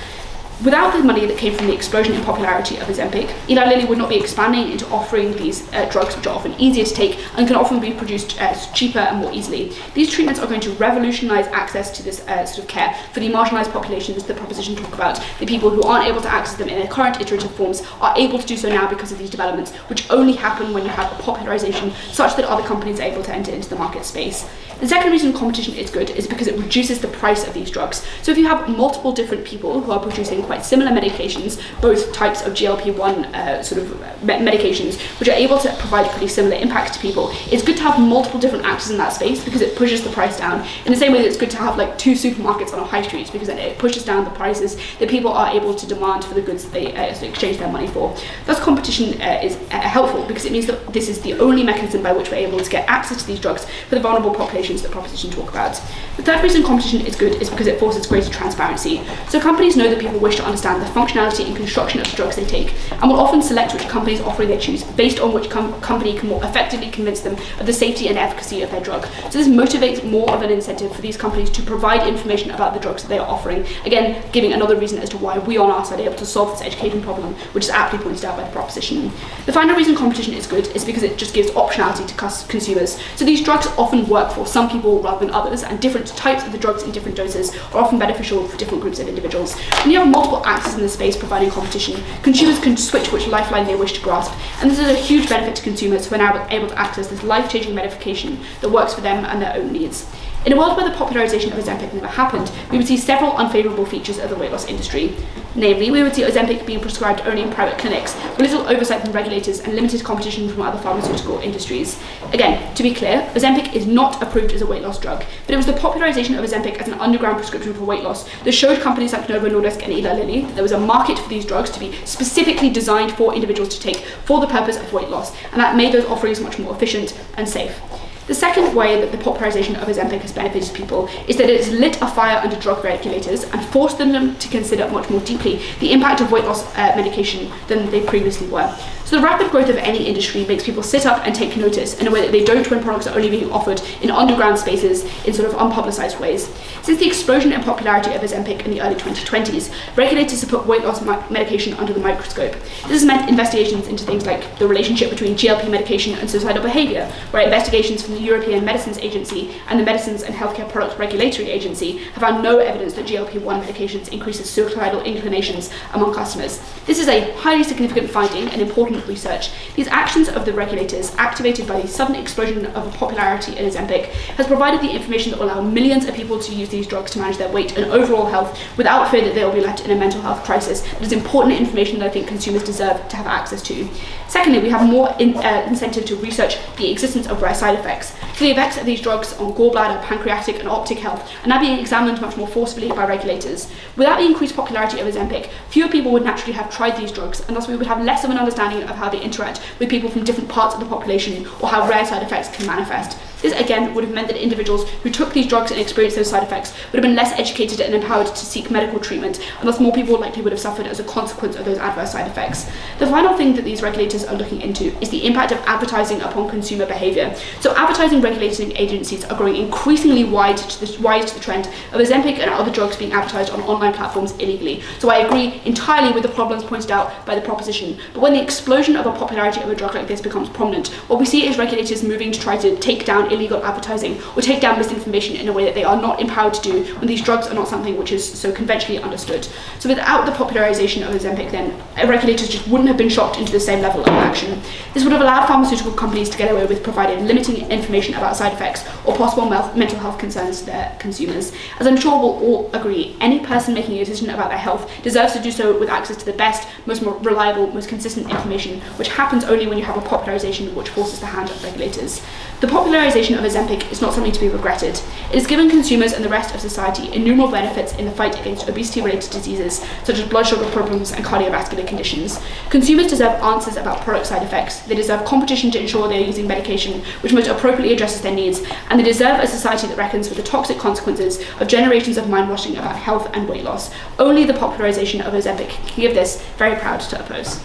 Without the money that came from the explosion in popularity of Ozempic, Eli Lilly would not be expanding into offering these drugs, which are often easier to take and can often be produced cheaper and more easily. These treatments are going to revolutionise access to this sort of care for the marginalised populations the proposition talk about. The people who aren't able to access them in their current iterative forms are able to do so now because of these developments, which only happen when you have a popularisation such that other companies are able to enter into the market space. The second reason competition is good is because it reduces the price of these drugs. So if you have multiple different people who are producing quite similar medications, both types of GLP-1 sort of medications, which are able to provide pretty similar impacts to people, it's good to have multiple different actors in that space because it pushes the price down. In the same way that it's good to have like 2 supermarkets on a high street because then it pushes down the prices that people are able to demand for the goods that they exchange their money for. Thus competition is helpful because it means that this is the only mechanism by which we're able to get access to these drugs for the vulnerable populations that proposition talk about. The third reason competition is good is because it forces greater transparency. So companies know that people wish to understand the functionality and construction of the drugs they take, and will often select which company's offering they choose based on which company can more effectively convince them of the safety and efficacy of their drug. So this motivates more of an incentive for these companies to provide information about the drugs that they are offering, again giving another reason as to why we on our side are able to solve this education problem, which is aptly pointed out by the proposition. The final reason competition is good is because it just gives optionality to consumers. So these drugs often work for some people rather than others, and different types of the drugs in different doses are often beneficial for different groups of individuals. When you have multiple actors in the space providing competition, consumers can switch which lifeline they wish to grasp, and this is a huge benefit to consumers who are now able to access this life-changing medication that works for them and their own needs. In a world where the popularisation of Ozempic never happened, we would see several unfavourable features of the weight loss industry. Namely, we would see Ozempic being prescribed only in private clinics, with little oversight from regulators and limited competition from other pharmaceutical industries. Again, to be clear, Ozempic is not approved as a weight loss drug, but it was the popularisation of Ozempic as an underground prescription for weight loss that showed companies like Novo Nordisk and Eli Lilly that there was a market for these drugs to be specifically designed for individuals to take for the purpose of weight loss, and that made those offerings much more efficient and safe. The second way that the popularisation of Ozempic has benefited people is that it has lit a fire under drug regulators and forced them to consider much more deeply the impact of weight loss medication than they previously were. So the rapid growth of any industry makes people sit up and take notice in a way that they don't when products are only being offered in underground spaces in sort of unpublicised ways. Since the explosion in popularity of Ozempic in the early 2020s, regulators have put weight loss medication under the microscope. This has meant investigations into things like the relationship between GLP medication and suicidal behaviour, where investigations from the European Medicines Agency and the Medicines and Healthcare Products Regulatory Agency have found no evidence that GLP-1 medications increases suicidal inclinations among customers. This is a highly significant finding and important research. These actions of the regulators, activated by the sudden explosion of popularity in Ozempic, has provided the information that will allow millions of people to use these drugs to manage their weight and overall health without fear that they will be left in a mental health crisis. That is important information that I think consumers deserve to have access to. Secondly, we have more incentive to research the existence of rare side effects. So the effects of these drugs on gallbladder, pancreatic and optic health are now being examined much more forcefully by regulators. Without the increased popularity of Ozempic, fewer people would naturally have tried these drugs, and thus we would have less of an understanding of how they interact with people from different parts of the population or how rare side effects can manifest. This again would have meant that individuals who took these drugs and experienced those side effects would have been less educated and empowered to seek medical treatment, and thus more people likely would have suffered as a consequence of those adverse side effects. The final thing that these regulators are looking into is the impact of advertising upon consumer behaviour. So advertising regulating agencies are growing increasingly wide to the trend of Ozempic and other drugs being advertised on online platforms illegally. So I agree entirely with the problems pointed out by the proposition, but when the explosion of a popularity of a drug like this becomes prominent, what we see is regulators moving to try to take down illegal advertising or take down misinformation in a way that they are not empowered to do when these drugs are not something which is so conventionally understood. So without the popularisation of Ozempic, then regulators just wouldn't have been shocked into the same level of action. This would have allowed pharmaceutical companies to get away with providing limiting information about side effects or possible mental health concerns to their consumers. As I'm sure we'll all agree, any person making a decision about their health deserves to do so with access to the best, most reliable, most consistent information, which happens only when you have a popularisation which forces the hand of regulators. The popularisation of Ozempic is not something to be regretted. It has given consumers and the rest of society innumerable benefits in the fight against obesity-related diseases such as blood sugar problems and cardiovascular conditions. Consumers deserve answers about product side effects. They deserve competition to ensure they are using medication which most appropriately addresses their needs, and they deserve a society that reckons with the toxic consequences of generations of mind-washing about health and weight loss. Only the popularisation of Ozempic can give this. Very proud to oppose.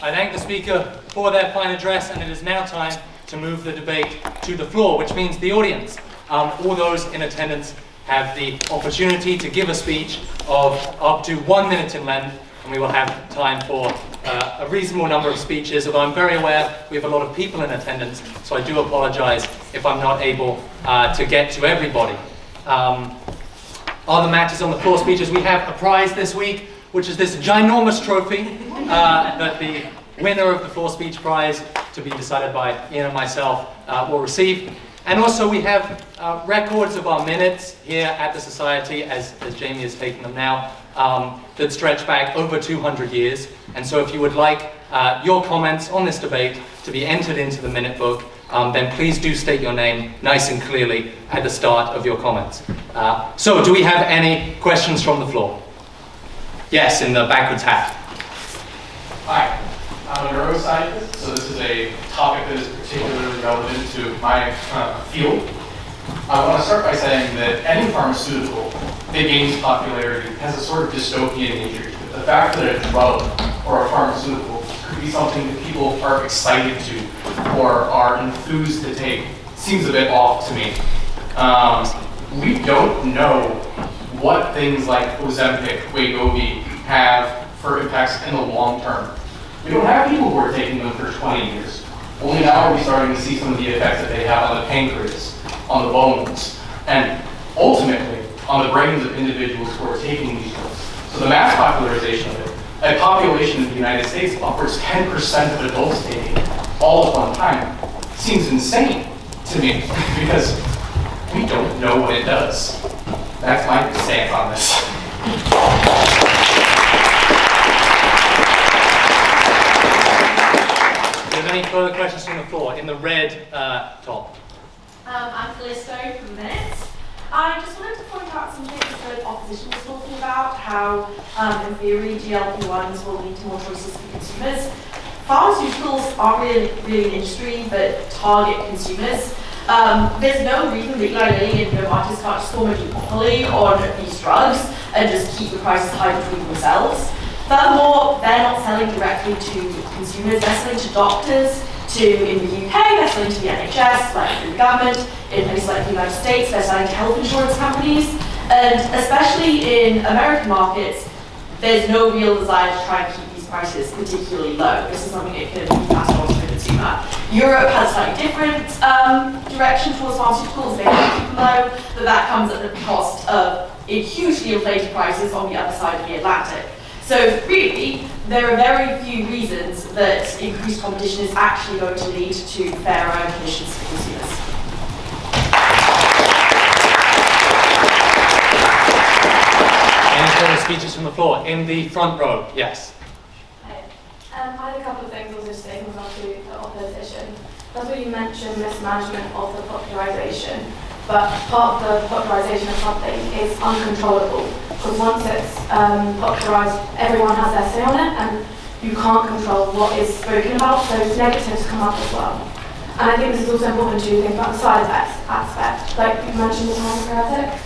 I thank the speaker for their fine address, and it is now time to move the debate to the floor, which means the audience. All those in attendance have the opportunity to give a speech of up to 1 minute in length, and we will have time for a reasonable number of speeches, although I'm very aware we have a lot of people in attendance, so I do apologise if I'm not able to get to everybody. Other matters on the floor speeches, we have a prize this week, which is this ginormous trophy that the winner of the floor speech prize, to be decided by Ian and myself, will receive. And also we have records of our minutes here at the Society, as Jamie has taken them now, that stretch back over 200 years. And so if you would like your comments on this debate to be entered into the minute book, then please do state your name nice and clearly at the start of your comments. So do we have any questions from the floor? Yes, in the backwards hat. Hi, I'm a neuroscientist, so this is a topic that is particularly relevant to my field. I want to start by saying that any pharmaceutical that gains popularity has a sort of dystopian nature to it. The fact that a drug or a pharmaceutical could be something that people are excited to or are enthused to take seems a bit off to me. We don't know what things like Ozempic, Wegovy have for impacts in the long term. We don't have people who are taking them for 20 years. Only now are we starting to see some of the effects that they have on the pancreas, on the bones, and ultimately on the brains of individuals who are taking these drugs. So the mass popularization of it, a population in the United States upwards 10% of adults taking it all at one time, seems insane to me because we don't know what it does. That's my stance on this. Do you have any further questions from the floor? In the red top. I'm Callisto from Minutes. I just wanted to point out some things that opposition was talking about, how in theory GLP-1s will lead to more choices for consumers. Pharmaceuticals aren't really an industry that target consumers. There's no reason that Eli Lilly and Novartis can't just form a duopoly on these drugs and just keep the prices high between themselves. Furthermore, they're not selling directly to consumers, they're selling to doctors, in the UK, they're selling to the NHS, like through the government. In places like the United States, they're selling to health insurance companies. And especially in American markets, there's no real desire to try and keep these prices particularly low. This is something that can be passed on to the consumer. Europe has a slightly different direction towards pharmaceuticals. They want to keep them low, but that comes at the cost of hugely inflated prices on the other side of the Atlantic. So really, there are very few reasons that increased competition is actually going to lead to fairer conditions for consumers. Any further speeches from the floor? In the front row, yes. I had a couple of things I was just saying about the opposition. That's what you mentioned, mismanagement of the popularisation. But part of the popularisation of something is uncontrollable. Because once it's popularised, everyone has their say on it, and you can't control what is spoken about, so negatives come up as well. And I think this is also important to think about the side effects aspect. Like you mentioned the pancreatic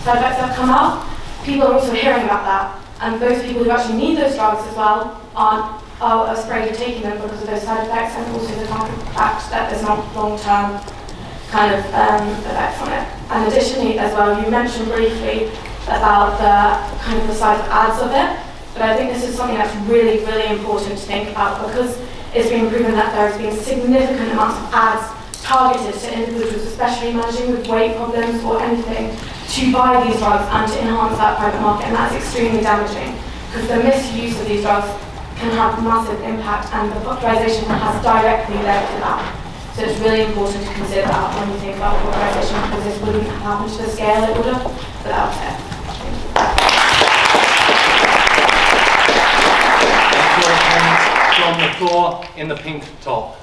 side effects that come up, people are also hearing about that, and those people who actually need those drugs as well are afraid of taking them because of those side effects, and also the fact that there's not long-term kind of effects on it. And additionally as well, you mentioned briefly about the kind of the size of ads of it, but I think this is something that's really, really important to think about, because it's been proven that there's been significant amounts of ads targeted to individuals, especially managing with weight problems or anything, to buy these drugs and to enhance that private market, and that's extremely damaging, because the misuse of these drugs can have massive impact, and the popularisation has directly led to that. So it's really important to consider that when you think about popularisation, because this wouldn't have happened to the scale it would have without it. From the floor in the pink top.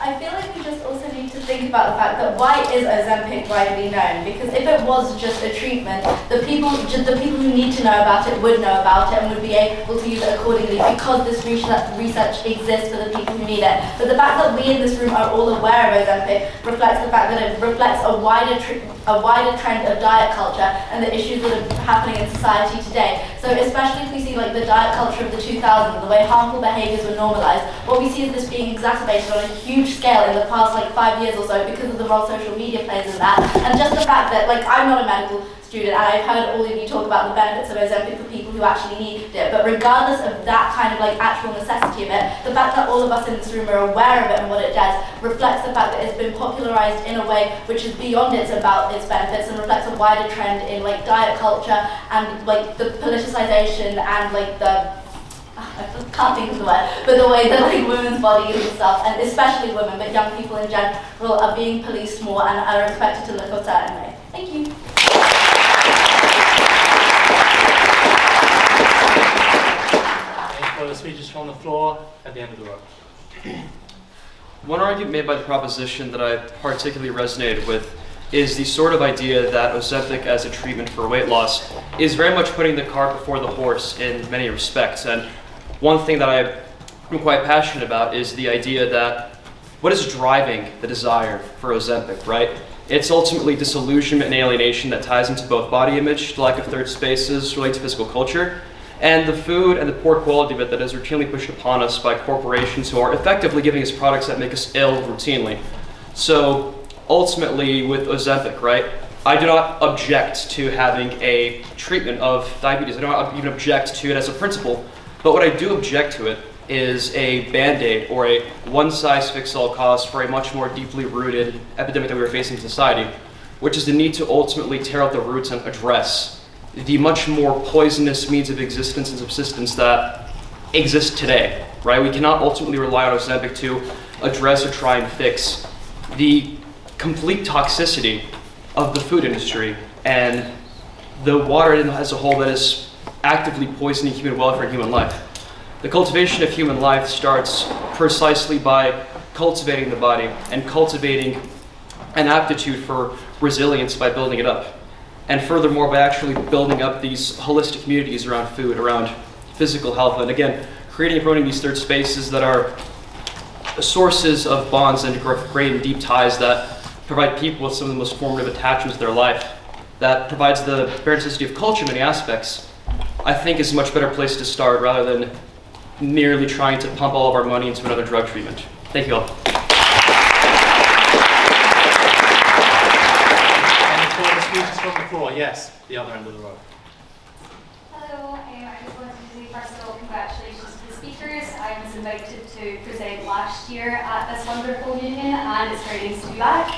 I feel like we just also need to think about the fact that why is Ozempic widely known? Because if it was just a treatment, the people who need to know about it would know about it and would be able to use it accordingly, because this research exists for the people who need it. But the fact that we in this room are all aware of Ozempic reflects the fact that it reflects a wider trend of diet culture and the issues that are happening in society today. So especially if we see like the diet culture of the 2000s, the way harmful behaviours were normalised, what we see is this being exacerbated on a huge scale in the past like 5 years or so because of the role social media plays in that. And just the fact that, like, I'm not a medical student and I've heard all of you talk about the benefits of Ozempic for people who actually need it, but regardless of that kind of like actual necessity of it, the fact that all of us in this room are aware of it and what it does reflects the fact that it's been popularized in a way which is beyond its benefits, and reflects a wider trend in like diet culture and like the politicization and like the I can't think of the word, but the way that like women's bodies and stuff, and especially women, but young people in general, are being policed more and are expected to look a certain way. Thank you. Any further speeches from the floor at the end of the row? One argument made by the proposition that I particularly resonated with is the sort of idea that Ozempic as a treatment for weight loss is very much putting the cart before the horse in many respects. And one thing that I'm quite passionate about is the idea that what is driving the desire for Ozempic, right? It's ultimately disillusionment and alienation that ties into both body image, the lack of third spaces related to physical culture, and the food and the poor quality of it that is routinely pushed upon us by corporations who are effectively giving us products that make us ill routinely. So ultimately with Ozempic, right, I do not object to having a treatment of diabetes. I don't even object to it as a principle. But what I do object to it is a band-aid or a one-size-fits-all cause for a much more deeply rooted epidemic that we are facing in society, which is the need to ultimately tear out the roots and address the much more poisonous means of existence and subsistence that exist today, right? We cannot ultimately rely on Ozempic to address or try and fix the complete toxicity of the food industry and the water as a whole that is actively poisoning human welfare and human life. The cultivation of human life starts precisely by cultivating the body and cultivating an aptitude for resilience by building it up. And furthermore, by actually building up these holistic communities around food, around physical health, and again, creating and promoting these third spaces that are sources of bonds and great and deep ties that provide people with some of the most formative attachments of their life, that provides the bare necessity of culture in many aspects, I think is a much better place to start rather than merely trying to pump all of our money into another drug treatment. Thank you all. Any further speeches from the floor? Yes, the other end of the row. Hello, I just wanted to say first of all congratulations to the speakers. I was invited to present last year at this wonderful union and it's very nice to be back.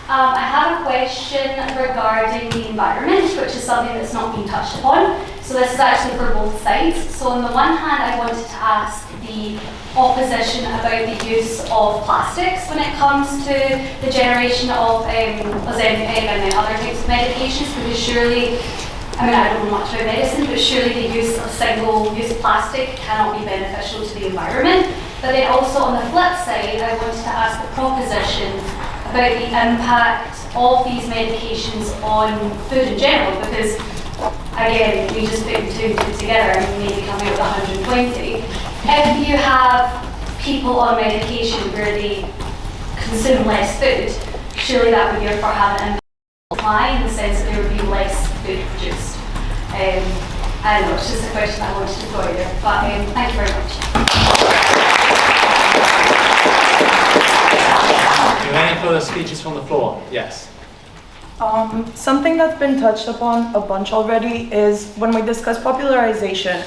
I have a question regarding the environment, which is something that's not been touched upon. So this is actually for both sides. So on the one hand, I wanted to ask the opposition about the use of plastics when it comes to the generation of Ozempic and then other types of medications, because surely, I mean, I don't know much about medicine, but surely the use of single-use plastic cannot be beneficial to the environment. But then also on the flip side, I wanted to ask the proposition about the impact of these medications on food in general, because again, we just put two and two together and maybe coming up with 120. If you have people on medication where they consume less food, surely that would therefore have an impact on supply in the sense that there would be less food produced. I don't know, it's just a question I wanted to throw there, but thank you very much. Any further speeches from the floor? Yes. Something that's been touched upon a bunch already is when we discuss popularization,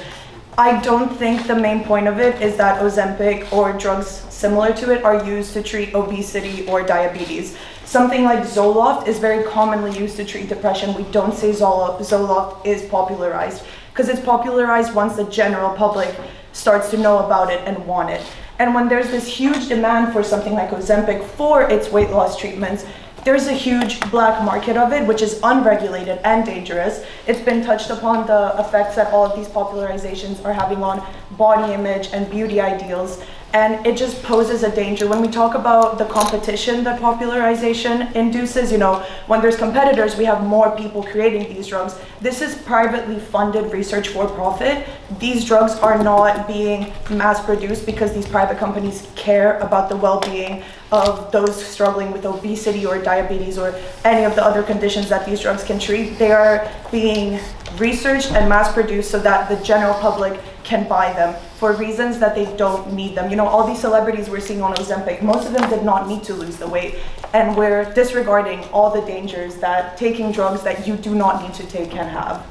I don't think the main point of it is that Ozempic or drugs similar to it are used to treat obesity or diabetes. Something like Zoloft is very commonly used to treat depression. We don't say Zoloft is popularized because it's popularized once the general public starts to know about it and want it. And when there's this huge demand for something like Ozempic for its weight loss treatments, there's a huge black market of it, which is unregulated and dangerous. It's been touched upon the effects that all of these popularizations are having on body image and beauty ideals. And it just poses a danger. When we talk about the competition that popularization induces, you know, when there's competitors, we have more people creating these drugs. This is privately funded research for profit. These drugs are not being mass produced because these private companies care about the well-being of those struggling with obesity or diabetes or any of the other conditions that these drugs can treat. They are being researched and mass produced so that the general public can buy them for reasons that they don't need them. You know, all these celebrities we're seeing on Ozempic, most of them did not need to lose the weight, and we're disregarding all the dangers that taking drugs that you do not need to take can have.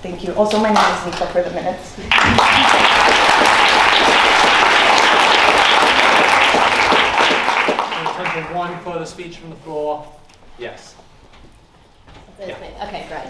Thank you. Also, my name is Nika for the minutes. Time for one further speech from the floor. Yes. Yeah. Okay, great.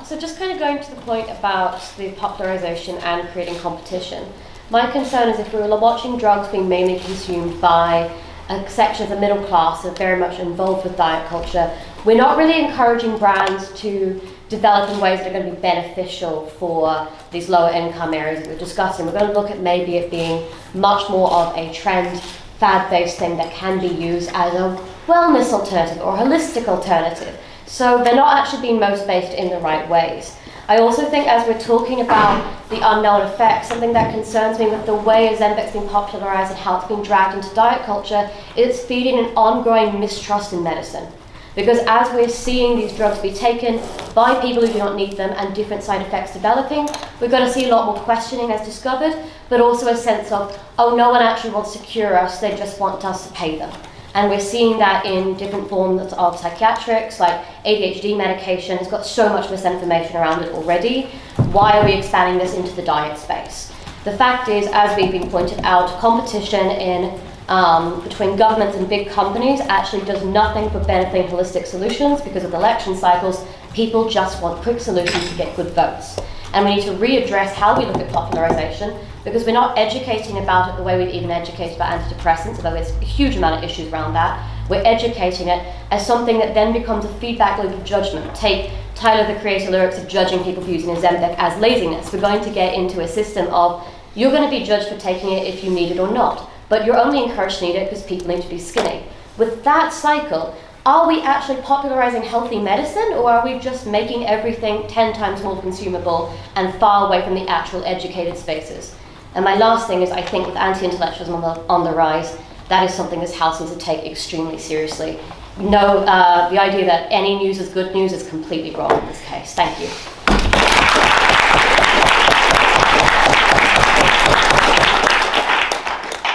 So just kind of going to the point about the popularization and creating competition. My concern is if we were watching drugs being mainly consumed by a section of the middle class that are very much involved with diet culture, we're not really encouraging brands to develop in ways that are going to be beneficial for these lower income areas that we're discussing. We're going to look at maybe it being much more of a trend, fad-based thing that can be used as a wellness alternative or holistic alternative. So they're not actually being motivated in the right ways. I also think as we're talking about the unknown effects, something that concerns me with the way Ozempic's been popularized and how it's been dragged into diet culture, it's feeding an ongoing mistrust in medicine. Because as we're seeing these drugs be taken by people who do not need them and different side effects developing, we're going to see a lot more questioning as discovered, but also a sense of, oh, no one actually wants to cure us, they just want us to pay them. And we're seeing that in different forms of psychiatrics, like ADHD medication. It's got so much misinformation around it already. Why are we expanding this into the diet space? The fact is, as we've been pointed out, competition in between governments and big companies actually does nothing but benefiting holistic solutions, because with election cycles, people just want quick solutions to get good votes. And we need to readdress how we look at popularization, because we're not educating about it the way we've even educated about antidepressants, although there's a huge amount of issues around that. We're educating it as something that then becomes a feedback loop of judgment. Take Tyler, the Creator lyrics of judging people for using Ozempic as laziness. We're going to get into a system of, you're going to be judged for taking it if you need it or not, but you're only encouraged to need it because people need to be skinny. With that cycle, Are we actually popularizing healthy medicine, or are we just making everything 10 times more consumable and far away from the actual educated spaces? And my last thing is, I think with anti-intellectualism on the rise, that is something this House needs to take extremely seriously. No, the idea that any news is good news is completely wrong in this case. Thank you.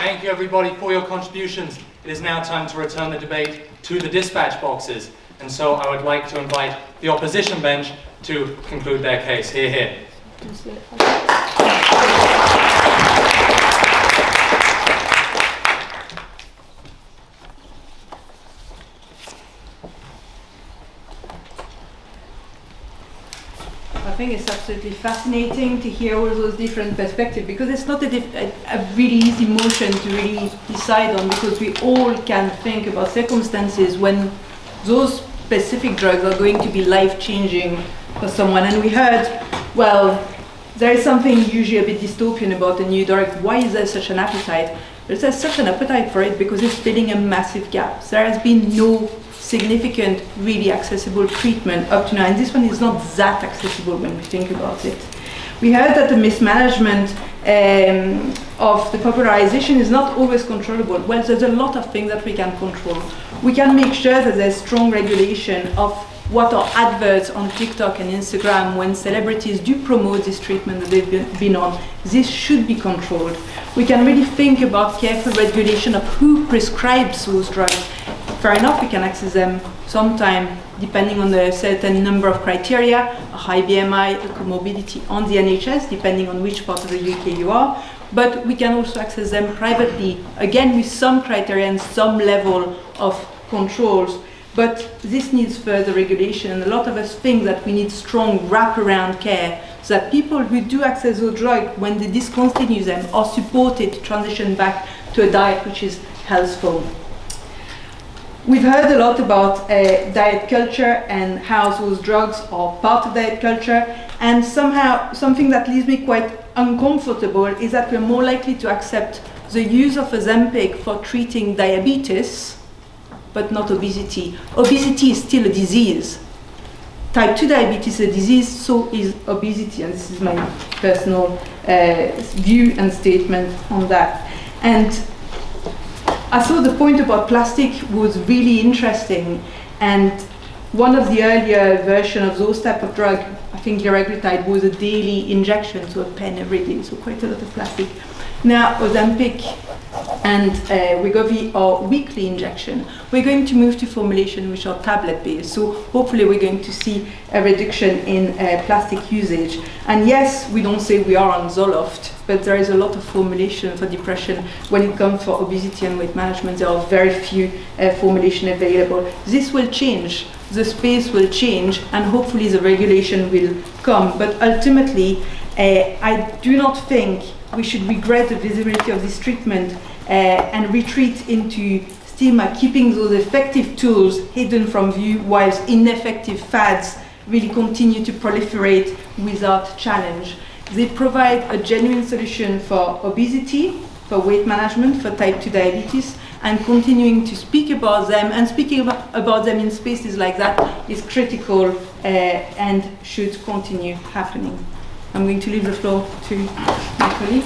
Thank you, everybody, for your contributions. It is now time to return the debate to the dispatch boxes. And so I would like to invite the opposition bench to conclude their case. Hear, hear. I think it's absolutely fascinating to hear all those different perspectives, because it's not a really easy motion to really decide on, because we all can think about circumstances when those specific drugs are going to be life-changing for someone. And we heard, well, there is something usually a bit dystopian about a new drug. Why is there such an appetite? But there's such an appetite for it because it's filling a massive gap. There has been no significant, really accessible treatment up to now, and this one is not that accessible when we think about it. We heard that the mismanagement of the popularization is not always controllable. Well, there's a lot of things that we can control. We can make sure that there's strong regulation of what are adverts on TikTok and Instagram when celebrities do promote this treatment that they've been on. This should be controlled. We can really think about careful regulation of who prescribes those drugs. Fair enough, we can access them sometime depending on a certain number of criteria, a high BMI, a comorbidity on the NHS, depending on which part of the UK you are. But we can also access them privately, again with some criteria and some level of controls. But this needs further regulation, and a lot of us think that we need strong wraparound care so that people who do access those drugs, when they discontinue them, are supported to transition back to a diet which is healthful. We've heard a lot about diet culture and how those drugs are part of diet culture, and somehow something that leaves me quite uncomfortable is that we're more likely to accept the use of Ozempic for treating diabetes, but not obesity. Obesity is still a disease. Type 2 diabetes is a disease, so is obesity, and this is my personal view and statement on that. And I thought the point about plastic was really interesting, and one of the earlier versions of those type of drug, I think liraglutide, was a daily injection, so a pen every day, so quite a lot of plastic. Now Ozempic and Wegovy are weekly injection. We're going to move to formulation which are tablet based, so hopefully we're going to see a reduction in plastic usage. And yes, we don't say we are on Zoloft, but there is a lot of formulation for depression. When it comes for obesity and weight management, there are very few formulation available. This will change, the space will change, and hopefully the regulation will come. But ultimately, I do not think we should regret the visibility of this treatment and retreat into stigma, keeping those effective tools hidden from view, whilst ineffective fads really continue to proliferate without challenge. They provide a genuine solution for obesity, for weight management, for type 2 diabetes, and continuing to speak about them, and speaking about them in spaces like that is critical and should continue happening. I'm going to leave the floor to my colleague.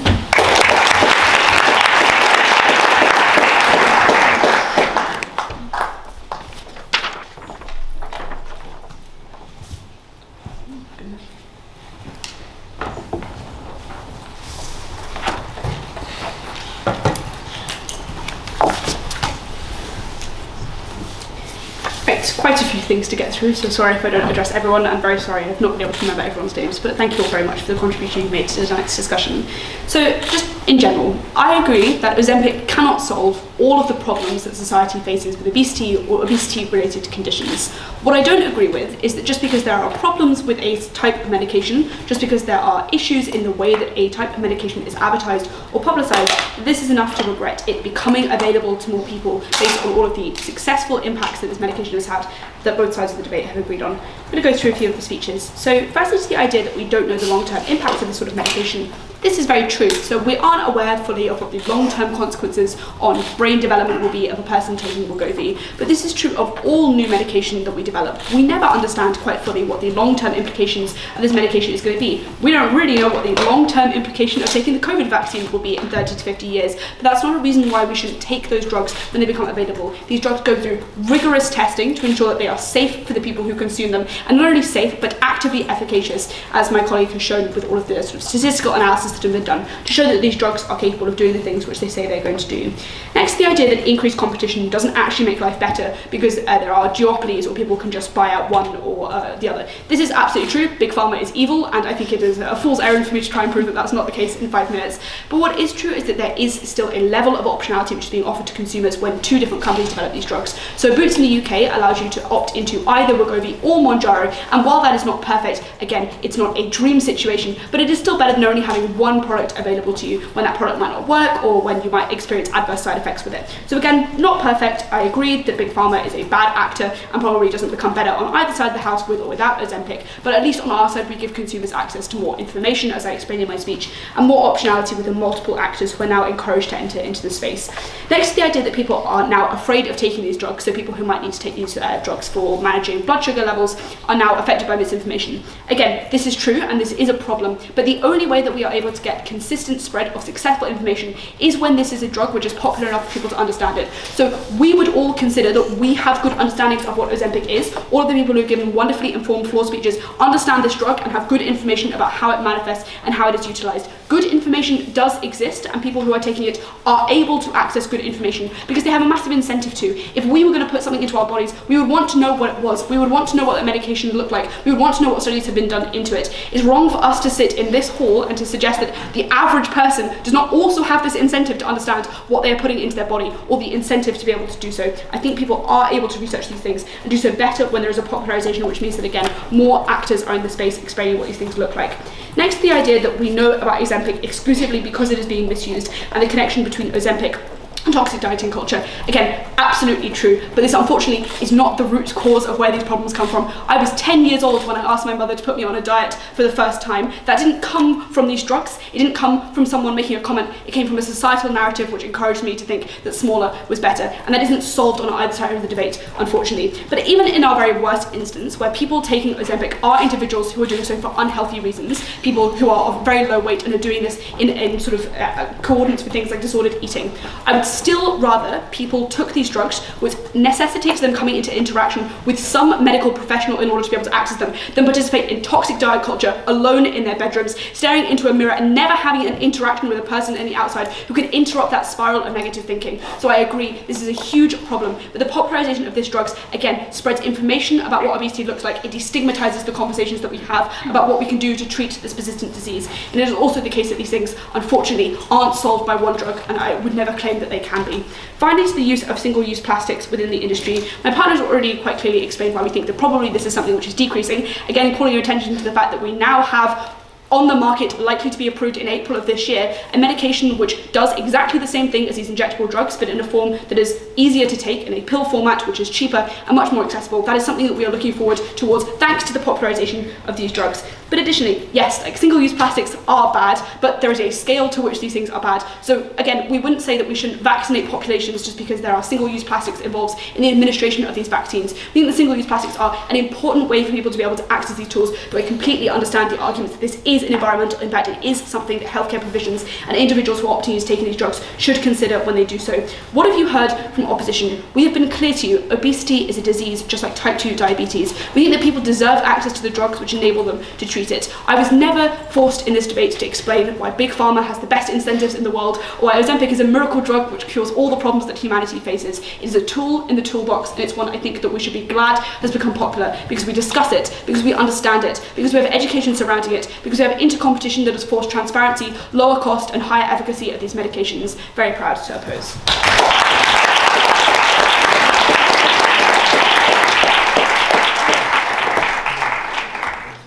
Quite a few things to get through, so sorry if I don't address everyone. I'm very sorry I've not been able to remember everyone's names, but thank you all very much for the contribution you've made to tonight's discussion. So just in general, I agree that Ozempic cannot solve all of the problems that society faces with obesity or obesity-related conditions. What I don't agree with is that just because there are problems with a type of medication, just because there are issues in the way that a type of medication is advertised or publicized, this is enough to regret it becoming available to more people based on all of the successful impacts that this medication has had that both sides of the debate have agreed on. I'm going to go through a few of the speeches. So firstly, to the idea that we don't know the long-term impacts of this sort of medication. This is very true. So we aren't aware fully of what the long-term consequences on brain development will be of a person taking Wegovy, but this is true of all new medication that we develop. We never understand quite fully what the long-term implications of this medication is going to be. We don't really know what the long-term implication of taking the COVID vaccine will be in 30 to 50 years, but that's not a reason why we shouldn't take those drugs when they become available. These drugs go through rigorous testing to ensure that they are safe for the people who consume them, and not only safe, but actively efficacious, as my colleague has shown with all of the sort of statistical analysis that have been done to show that these drugs are capable of doing the things which they say they're going to do. Next, the idea that increased competition doesn't actually make life better because there are duopolies or people can just buy out one or the other. This is absolutely true. Big Pharma is evil, and I think it is a fool's errand for me to try and prove that that's not the case in 5 minutes. But what is true is that there is still a level of optionality which is being offered to consumers when 2 different companies develop these drugs. So Bute in the UK allows you to opt into either Wegovy or Mounjaro, and while that is not perfect, again, it's not a dream situation, but it is still better than only having one product available to you when that product might not work or when you might experience adverse side effects with it. So again, not perfect. I agree that Big Pharma is a bad actor and probably doesn't become better on either side of the house with or without Ozempic, but at least on our side we give consumers access to more information, as I explained in my speech, and more optionality with the multiple actors who are now encouraged to enter into the space. Next, the idea that people are now afraid of taking these drugs, so people who might need to take these drugs for managing blood sugar levels are now affected by misinformation. Again, this is true and this is a problem, but the only way that we are able to get consistent spread of successful information is when this is a drug which is popular enough for people to understand it. So we would all consider that we have good understandings of what Ozempic is. All of the people who have given wonderfully informed floor speeches understand this drug and have good information about how it manifests and how it is utilised. Good information does exist, and people who are taking it are able to access good information because they have a massive incentive to. If we were going to put something into our bodies, we would want to know what it was. We would want to know what the medication looked like. We would want to know what studies have been done into it. It's wrong for us to sit in this hall and to suggest that the average person does not also have this incentive to understand what they are putting into their body or the incentive to be able to do so. I think people are able to research these things and do so better when there is a popularisation, which means that, again, more actors are in the space explaining what these things look like. Next, the idea that we know about Ozempic exclusively because it is being misused, and the connection between Ozempic and toxic dieting culture. Again, absolutely true, but this unfortunately is not the root cause of where these problems come from. I was 10 years old when I asked my mother to put me on a diet for the first time. That didn't come from these drugs, it didn't come from someone making a comment, it came from a societal narrative which encouraged me to think that smaller was better, and that isn't solved on either side of the debate, unfortunately. But even in our very worst instance, where people taking Ozempic are individuals who are doing so for unhealthy reasons, people who are of very low weight and are doing this in sort of coordinates with things like disordered eating, I would still rather people took these drugs, which necessitates them coming into interaction with some medical professional in order to be able to access them, than participate in toxic diet culture alone in their bedrooms, staring into a mirror and never having an interaction with a person on the outside who can interrupt that spiral of negative thinking. So I agree, this is a huge problem, but the popularisation of these drugs, again, spreads information about what obesity looks like. It destigmatizes the conversations that we have about what we can do to treat this persistent disease. And it is also the case that these things, unfortunately, aren't solved by one drug, and I would never claim that they can be. Finally, to the use of single-use plastics within the industry. My partner's already quite clearly explained why we think that probably this is something which is decreasing. Again, calling your attention to the fact that we now have on the market, likely to be approved in April of this year, a medication which does exactly the same thing as these injectable drugs, but in a form that is easier to take, in a pill format, which is cheaper and much more accessible. That is something that we are looking forward towards, thanks to the popularisation of these drugs. But additionally, yes, like single-use plastics are bad, but there is a scale to which these things are bad. So again, we wouldn't say that we shouldn't vaccinate populations just because there are single-use plastics involved in the administration of these vaccines. I think that single-use plastics are an important way for people to be able to access these tools, but I completely understand the arguments that this is an environmental impact. It is something that healthcare provisions and individuals who are opting to taking these drugs should consider when they do so. What have you heard from opposition? We have been clear to you, obesity is a disease just like type 2 diabetes. We think that people deserve access to the drugs which enable them to treat it. I was never forced in this debate to explain why Big Pharma has the best incentives in the world, or why Ozempic is a miracle drug which cures all the problems that humanity faces. It is a tool in the toolbox, and it's one I think that we should be glad has become popular, because we discuss it, because we understand it, because we have education surrounding it, because we have intercompetition that has forced transparency, lower cost and higher efficacy of these medications. Very proud to oppose.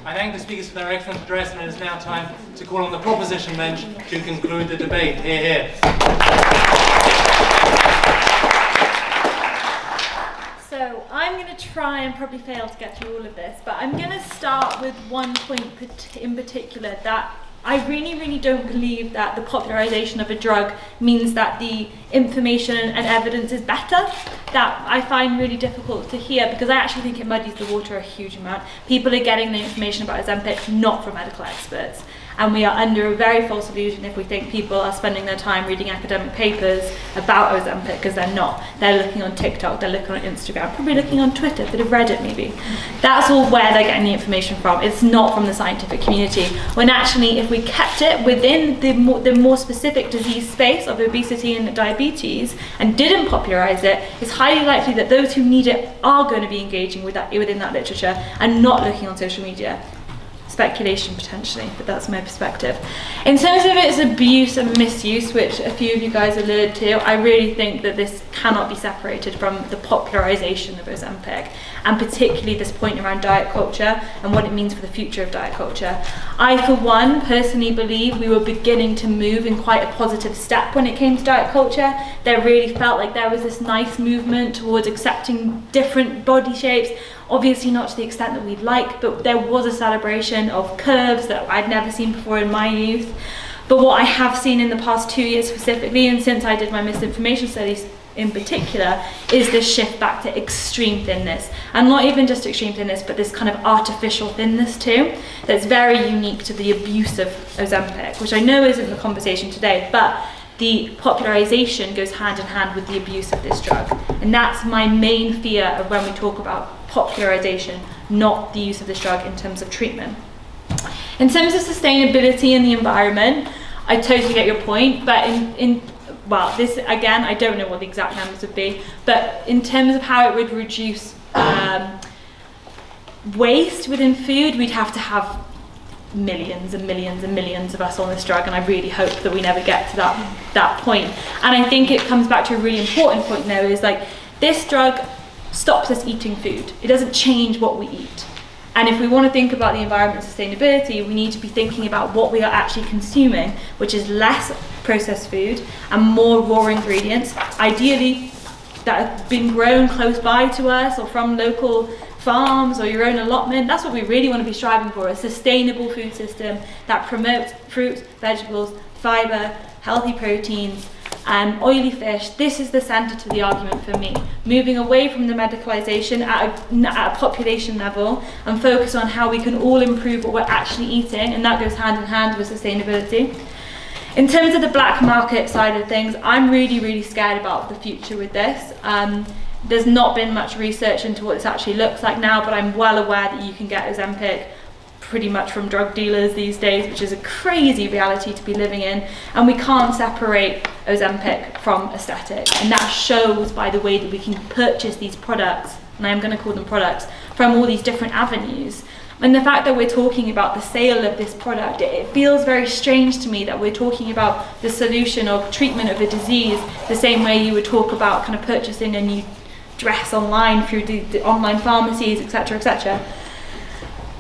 I thank the speakers for their excellent address, and it is now time to call on the proposition bench to conclude the debate. Hear, hear. So I'm going to try and probably fail to get through all of this, but I'm going to start with one point in particular that I really don't believe that the popularization of a drug means that the information and evidence is better. That I find really difficult to hear, because I actually think it muddies the water a huge amount. People are getting the information about Ozempic not from medical experts. And we are under a very false illusion if we think people are spending their time reading academic papers about Ozempic, because they're not. They're looking on TikTok, they're looking on Instagram, probably looking on Twitter, a bit of Reddit maybe. That's all where they're getting the information from. It's not from the scientific community. When actually, if we kept it within the more specific disease space of obesity and diabetes and didn't popularize it, it's highly likely that those who need it are going to be engaging with that within that literature and not looking on social media. Speculation potentially, but that's my perspective. In terms of its abuse and misuse, which a few of you guys alluded to, I really think that this cannot be separated from the popularization of Ozempic, and particularly this point around diet culture and what it means for the future of diet culture. I, for one, personally believe we were beginning to move in quite a positive step when it came to diet culture. There really felt like there was this nice movement towards accepting different body shapes. Obviously not to the extent that we'd like, but there was a celebration of curves that I'd never seen before in my youth. But what I have seen in the past 2 years specifically, and since I did my misinformation studies in particular, is this shift back to extreme thinness. And not even just extreme thinness, but this kind of artificial thinness too, that's very unique to the abuse of Ozempic, which I know isn't the conversation today, but the popularization goes hand in hand with the abuse of this drug. And that's my main fear of when we talk about popularization, not the use of this drug in terms of treatment. In terms of sustainability in the environment, I totally get your point, but well, this again, I don't know what the exact numbers would be, but in terms of how it would reduce waste within food, we'd have to have millions and millions and millions of us on this drug, and I really hope that we never get to that point. And I think it comes back to a really important point now, is like, this drug stops us eating food. It doesn't change what we eat. And if we want to think about the environment and sustainability, we need to be thinking about what we are actually consuming, which is less processed food and more raw ingredients, ideally that have been grown close by to us or from local farms or your own allotment. That's what we really want to be striving for, a sustainable food system that promotes fruits, vegetables, fibre, healthy proteins, and oily fish. This is the centre to the argument for me. Moving away from the medicalisation at a population level and focus on how we can all improve what we're actually eating, and that goes hand in hand with sustainability. In terms of the black market side of things, I'm really scared about the future with this. There's not been much research into what this actually looks like now, but I'm well aware that you can get Ozempic pretty much from drug dealers these days, which is a crazy reality to be living in. And we can't separate Ozempic from aesthetic. And that shows by the way that we can purchase these products, and I'm going to call them products, from all these different avenues. And the fact that we're talking about the sale of this product, it feels very strange to me that we're talking about the solution or treatment of a disease the same way you would talk about kind of purchasing a new dress online through the online pharmacies, etc., etc.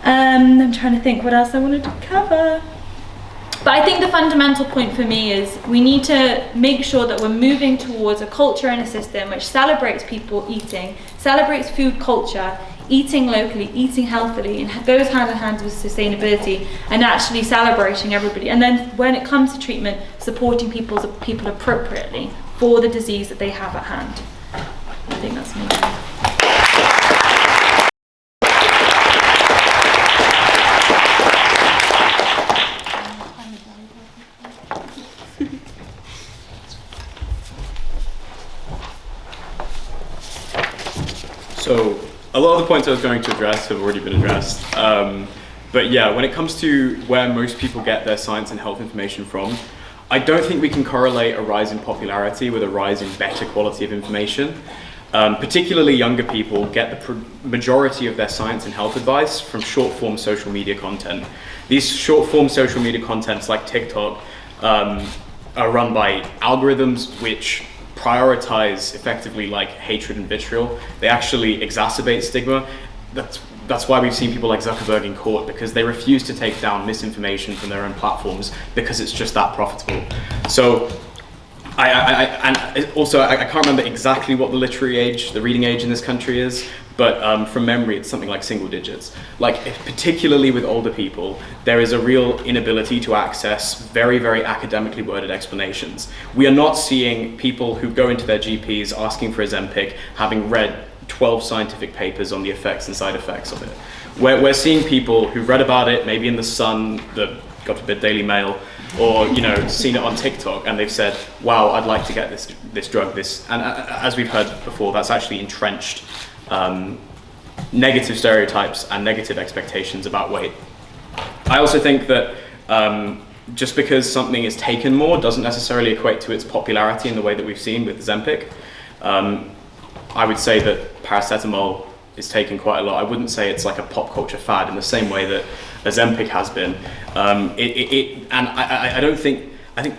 I'm trying to think what else I wanted to cover. But I think the fundamental point for me is we need to make sure that we're moving towards a culture and a system which celebrates people eating, celebrates food culture, eating locally, eating healthily, and goes hand in hand with sustainability and actually celebrating everybody. And then when it comes to treatment, supporting people appropriately for the disease that they have at hand. I think that's me. So a lot of the points I was going to address have already been addressed. But yeah, when it comes to where most people get their science and health information from, I don't think we can correlate a rise in popularity with a rise in better quality of information. Particularly younger people get the majority of their science and health advice from short-form social media content. These short-form social media contents like TikTok are run by algorithms which prioritize effectively like hatred and vitriol. They actually exacerbate stigma. That's why we've seen people like Zuckerberg in court, because they refuse to take down misinformation from their own platforms because it's just that profitable. So I can't remember exactly what the literary age, the reading age in this country is, but from memory, it's something like single digits. Like, particularly with older people, there is a real inability to access very, very academically worded explanations. We are not seeing people who go into their GPs asking for Ozempic, having read 12 scientific papers on the effects and side effects of it. We're seeing people who read about it, maybe in The Sun, the, God forbid, Daily Mail, or seen it on TikTok, and they've said, wow, I'd like to get this drug, and as we've heard before, that's actually entrenched negative stereotypes and negative expectations about weight. I also think that just because something is taken more doesn't necessarily equate to its popularity in the way that we've seen with Ozempic. I would say that paracetamol is taken quite a lot. I wouldn't say it's like a pop culture fad in the same way that Ozempic has been. I think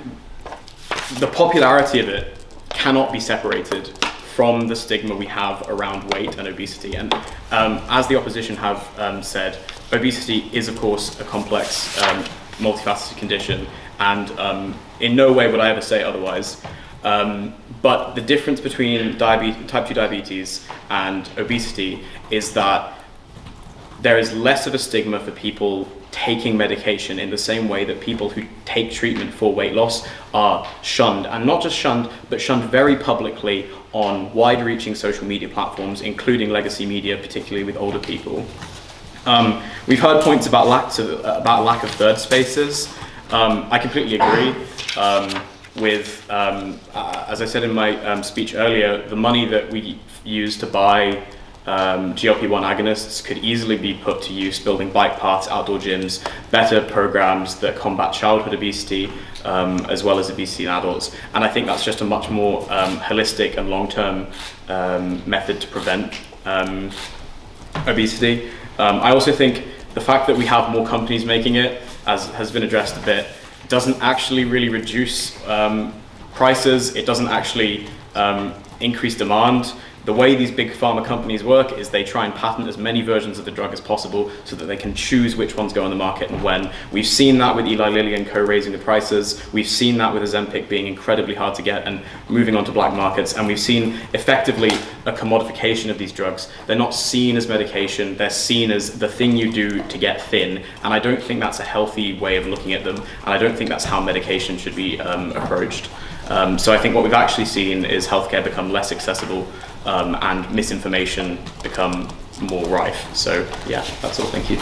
the popularity of it cannot be separated from the stigma we have around weight and obesity. And as the opposition have said, obesity is of course a complex, multifaceted condition, and in no way would I ever say otherwise. But the difference between type 2 diabetes and obesity is that there is less of a stigma for people taking medication in the same way that people who take treatment for weight loss are shunned, and not just shunned, but shunned very publicly on wide-reaching social media platforms, including legacy media, particularly with older people. We've heard points about lack of third spaces. I completely agree with, as I said in my speech earlier, the money that we use to buy GLP-1 agonists could easily be put to use building bike paths, outdoor gyms, better programs that combat childhood obesity, as well as obesity in adults. And I think that's just a much more holistic and long-term method to prevent obesity. I also think the fact that we have more companies making it, as has been addressed a bit, doesn't actually really reduce prices. It doesn't actually increase demand. The way these big pharma companies work is they try and patent as many versions of the drug as possible so that they can choose which ones go on the market and when. We've seen that with Eli Lilly and co raising the prices. We've seen that with Ozempic being incredibly hard to get and moving on to black markets. And we've seen effectively a commodification of these drugs. They're not seen as medication. They're seen as the thing you do to get thin. And I don't think that's a healthy way of looking at them. And I don't think that's how medication should be approached. So I think what we've actually seen is healthcare become less accessible and misinformation become more rife. So yeah, that's all. Thank you.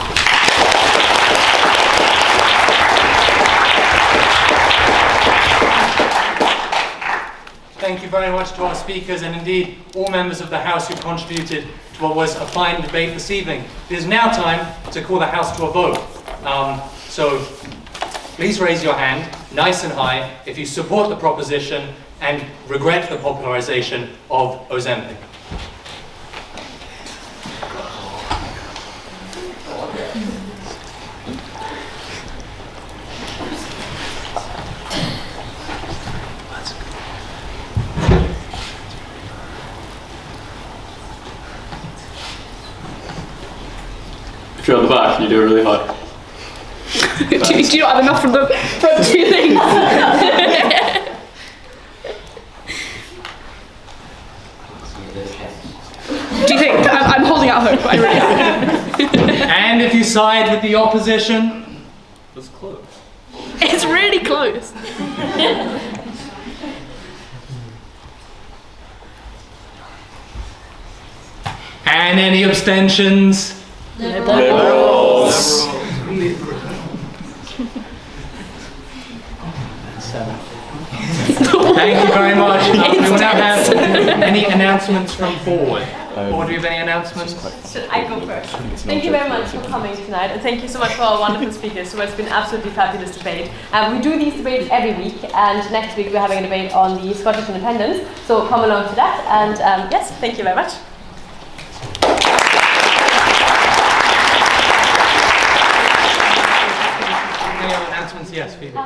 Thank you very much to our speakers and indeed all members of the House who contributed to what was a fine debate this evening. It is now time to call the House to a vote. So please raise your hand, nice and high, if you support the proposition and regret the popularization of Ozempic. If you're on the back, you do it really high. do you not have enough from the front, do you think? Do you think? I'm holding out hope, I really am. And if you side with the opposition? That's close. It's really close. And any abstentions? Liberals. Thank you very much. We will now have any announcements from forward. Or do you have any announcements? Should I go first? Thank you very much for coming tonight, and thank you so much for our wonderful speakers. So it's been absolutely fabulous debate. We do these debates every week, and next week we're having a debate on the Scottish independence. So come along to that, and yes, thank you very much. Any other announcements? Yes, Phoebe.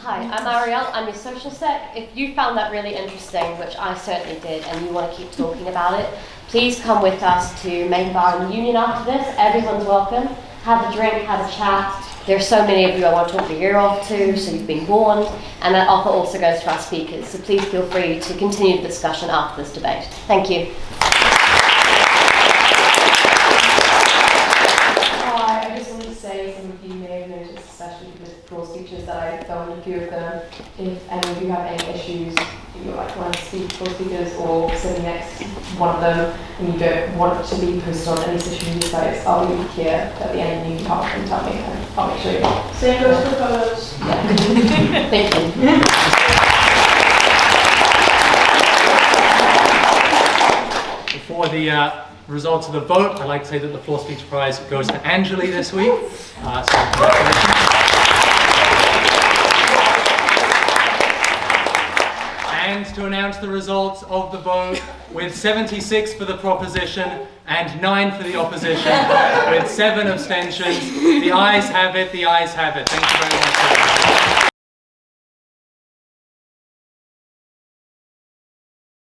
Hi, I'm Ariel. I'm your social sec. If you found that really interesting, which I certainly did, and you want to keep talking about it, please come with us to Main Bar in the Union after this. Everyone's welcome. Have a drink, have a chat. There's so many of you I want to talk your ear off to, so you've been warned. And that offer also goes to our speakers. So please feel free to continue the discussion after this debate. Thank you. you have any issues, you're like one of the speakers or sitting next to one of them, and you don't want it to be posted on any social media sites, I'll be here at the end and you can come up and tell me, and I'll make sure you are. Same goes for the photos. Thank you. Before the results of the vote, I'd like to say that the Floor Speech Prize goes to Angeli this week. So congratulations. And to announce the results of the vote, with 76 for the proposition and 9 for the opposition, with 7 abstentions. The ayes have it, the ayes have it. Thank you very much.